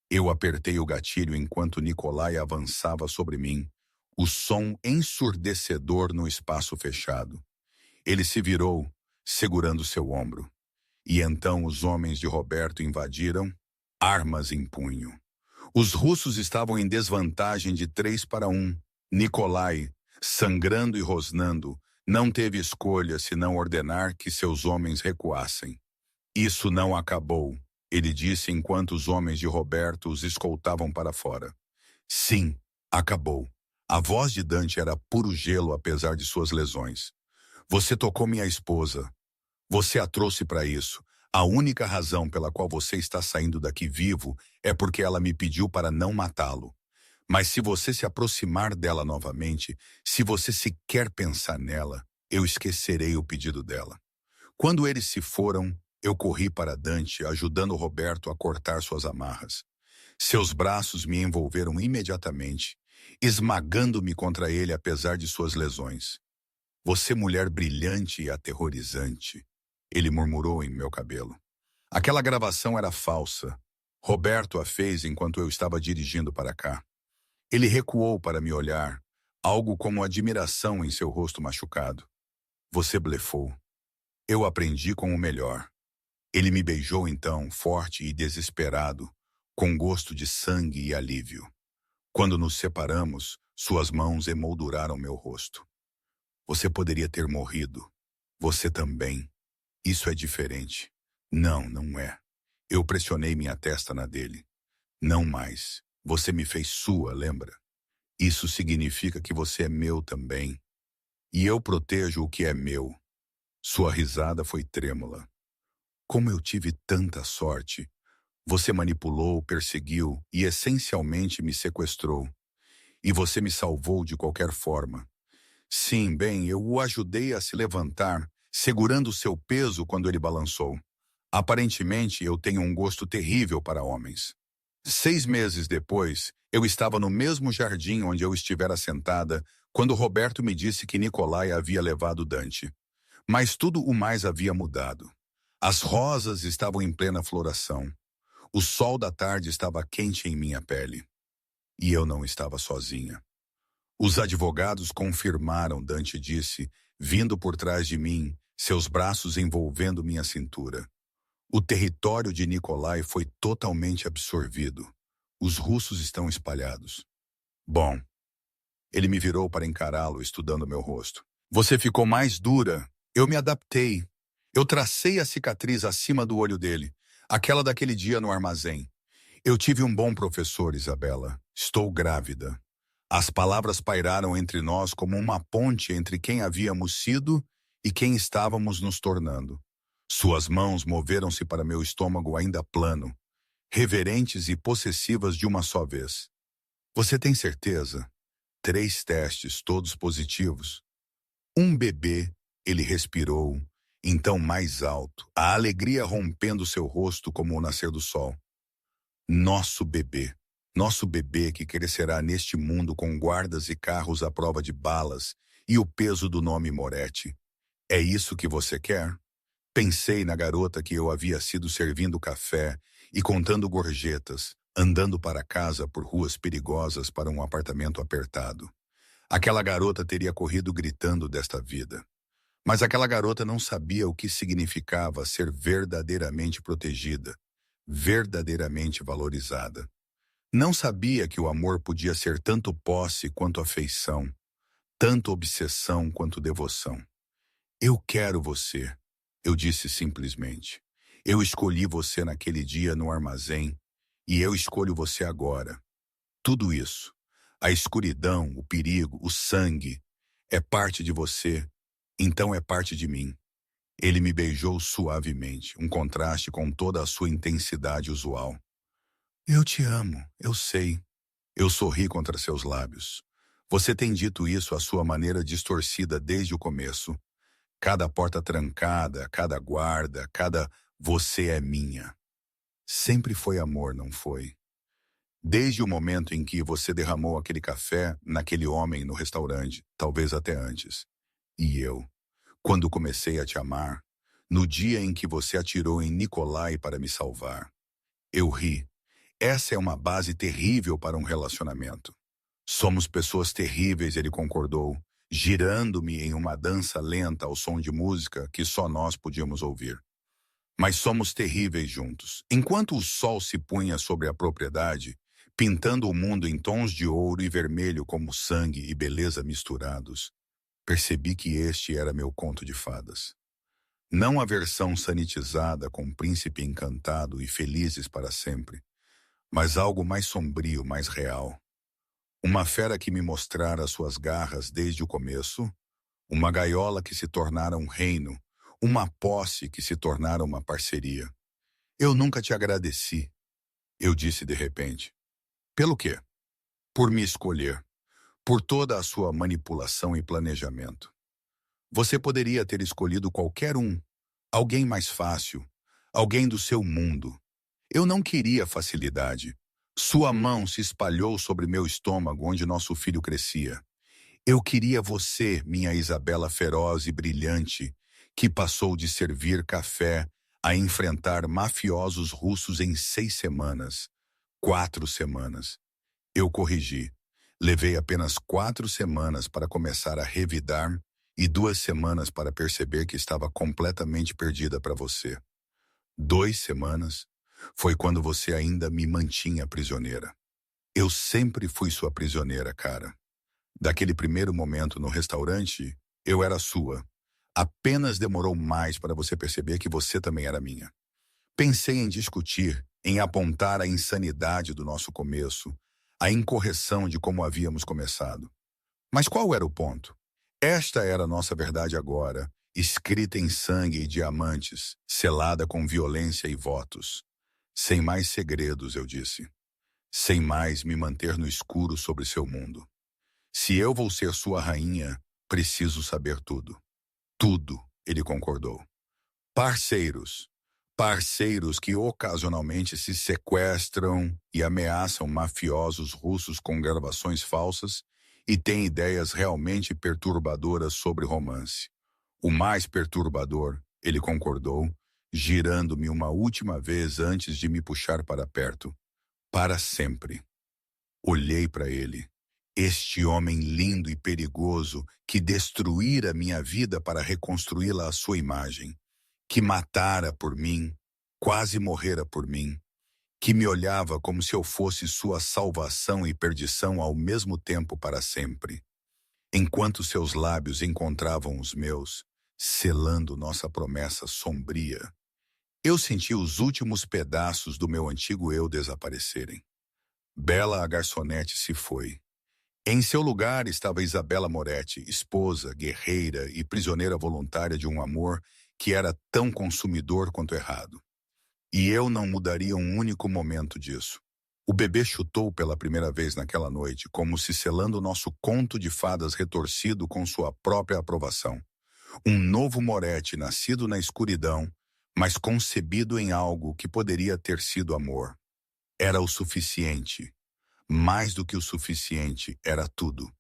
Eu apertei o gatilho enquanto Nicolai avançava sobre mim, o som ensurdecedor no espaço fechado. Ele se virou, segurando seu ombro. E então os homens de Roberto invadiram, armas em punho. Os russos estavam em desvantagem de 3-1. Nicolai, sangrando e rosnando, não teve escolha senão ordenar que seus homens recuassem. Isso não acabou, ele disse enquanto os homens de Roberto os escoltavam para fora. Sim, acabou. A voz de Dante era puro gelo apesar de suas lesões. Você tocou minha esposa. Você a trouxe para isso. A única razão pela qual você está saindo daqui vivo é porque ela me pediu para não matá-lo. Mas se você se aproximar dela novamente, se você sequer pensar nela, eu esquecerei o pedido dela. Quando eles se foram, eu corri para Dante, ajudando Roberto a cortar suas amarras. Seus braços me envolveram imediatamente, esmagando-me contra ele apesar de suas lesões. Você, mulher brilhante e aterrorizante, ele murmurou em meu cabelo. Aquela gravação era falsa. Roberto a fez enquanto eu estava dirigindo para cá. Ele recuou para me olhar, algo como admiração em seu rosto machucado. Você blefou. Eu aprendi com o melhor. Ele me beijou então, forte e desesperado, com gosto de sangue e alívio. Quando nos separamos, suas mãos emolduraram meu rosto. Você poderia ter morrido. Você também. Isso é diferente. Não, não é. Eu pressionei minha testa na dele. Não mais. Você me fez sua, lembra? Isso significa que você é meu também. E eu protejo o que é meu. Sua risada foi trêmula. Como eu tive tanta sorte. Você manipulou, perseguiu e essencialmente me sequestrou. E você me salvou de qualquer forma. Sim, bem, eu o ajudei a se levantar, segurando seu peso quando ele balançou. Aparentemente, eu tenho um gosto terrível para homens. 6 meses depois, eu estava no mesmo jardim onde eu estivera sentada quando Roberto me disse que Nicolai havia levado Dante. Mas tudo o mais havia mudado. As rosas estavam em plena floração. O sol da tarde estava quente em minha pele. E eu não estava sozinha. Os advogados confirmaram, Dante disse, vindo por trás de mim, seus braços envolvendo minha cintura. O território de Nicolai foi totalmente absorvido. Os russos estão espalhados. Bom, ele me virou para encará-lo, estudando meu rosto. Você ficou mais dura. Eu me adaptei. Eu tracei a cicatriz acima do olho dele, aquela daquele dia no armazém. Eu tive um bom professor, Isabela. Estou grávida. As palavras pairaram entre nós como uma ponte entre quem havíamos sido e quem estávamos nos tornando. Suas mãos moveram-se para meu estômago ainda plano, reverentes e possessivas de uma só vez. Você tem certeza? 3 testes, todos positivos. Um bebê, ele respirou, então mais alto, a alegria rompendo seu rosto como o nascer do sol. Nosso bebê que crescerá neste mundo com guardas e carros à prova de balas e o peso do nome Moretti. É isso que você quer? Pensei na garota que eu havia sido servindo café e contando gorjetas, andando para casa por ruas perigosas para um apartamento apertado. Aquela garota teria corrido gritando desta vida. Mas aquela garota não sabia o que significava ser verdadeiramente protegida, verdadeiramente valorizada. Não sabia que o amor podia ser tanto posse quanto afeição, tanto obsessão quanto devoção. Eu quero você, eu disse simplesmente. Eu escolhi você naquele dia no armazém e eu escolho você agora. Tudo isso, a escuridão, o perigo, o sangue, é parte de você, então é parte de mim. Ele me beijou suavemente, um contraste com toda a sua intensidade usual. Eu te amo, eu sei. Eu sorri contra seus lábios. Você tem dito isso à sua maneira distorcida desde o começo. Cada porta trancada, cada guarda, cada você é minha. Sempre foi amor, não foi? Desde o momento em que você derramou aquele café naquele homem no restaurante, talvez até antes. E eu, quando comecei a te amar, no dia em que você atirou em Nicolai para me salvar. Eu ri. Essa é uma base terrível para um relacionamento. Somos pessoas terríveis, ele concordou, girando-me em uma dança lenta ao som de música que só nós podíamos ouvir. Mas somos terríveis juntos. Enquanto o sol se punha sobre a propriedade, pintando o mundo em tons de ouro e vermelho como sangue e beleza misturados, percebi que este era meu conto de fadas. Não a versão sanitizada com príncipe encantado e felizes para sempre, mas algo mais sombrio, mais real. Uma fera que me mostrara suas garras desde o começo, uma gaiola que se tornara um reino, uma posse que se tornara uma parceria. Eu nunca te agradeci, eu disse de repente. Pelo quê? Por me escolher, por toda a sua manipulação e planejamento. Você poderia ter escolhido qualquer um, alguém mais fácil, alguém do seu mundo. Eu não queria facilidade. Sua mão se espalhou sobre meu estômago onde nosso filho crescia. Eu queria você, minha Isabela feroz e brilhante, que passou de servir café a enfrentar mafiosos russos em 6 semanas. 4 semanas. Eu corrigi. Levei apenas 4 semanas para começar a revidar e 2 semanas para perceber que estava completamente perdida para você. 2 semanas foi quando você ainda me mantinha prisioneira. Eu sempre fui sua prisioneira, cara. Daquele primeiro momento no restaurante, eu era sua. Apenas demorou mais para você perceber que você também era minha. Pensei em discutir, em apontar a insanidade do nosso começo, a incorreção de como havíamos começado. Mas qual era o ponto? Esta era a nossa verdade agora, escrita em sangue e diamantes, selada com violência e votos. Sem mais segredos, eu disse. Sem mais me manter no escuro sobre seu mundo. Se eu vou ser sua rainha, preciso saber tudo. Tudo, ele concordou. Parceiros. Parceiros que ocasionalmente se sequestram e ameaçam mafiosos russos com gravações falsas e têm ideias realmente perturbadoras sobre romance. O mais perturbador, ele concordou, girando-me uma última vez antes de me puxar para perto. Para sempre. Olhei para ele. Este homem lindo e perigoso que destruíra minha vida para reconstruí-la à sua imagem, que matara por mim, quase morrera por mim, que me olhava como se eu fosse sua salvação e perdição ao mesmo tempo para sempre. Enquanto seus lábios encontravam os meus, selando nossa promessa sombria, eu senti os últimos pedaços do meu antigo eu desaparecerem. Bela a garçonete se foi. Em seu lugar estava Isabela Moretti, esposa, guerreira e prisioneira voluntária de um amor que era tão consumidor quanto errado. E eu não mudaria um único momento disso. O bebê chutou pela primeira vez naquela noite, como se selando nosso conto de fadas retorcido com sua própria aprovação. Um novo Moretti nascido na escuridão, mas concebido em algo que poderia ter sido amor. Era o suficiente. Mais do que o suficiente, era tudo.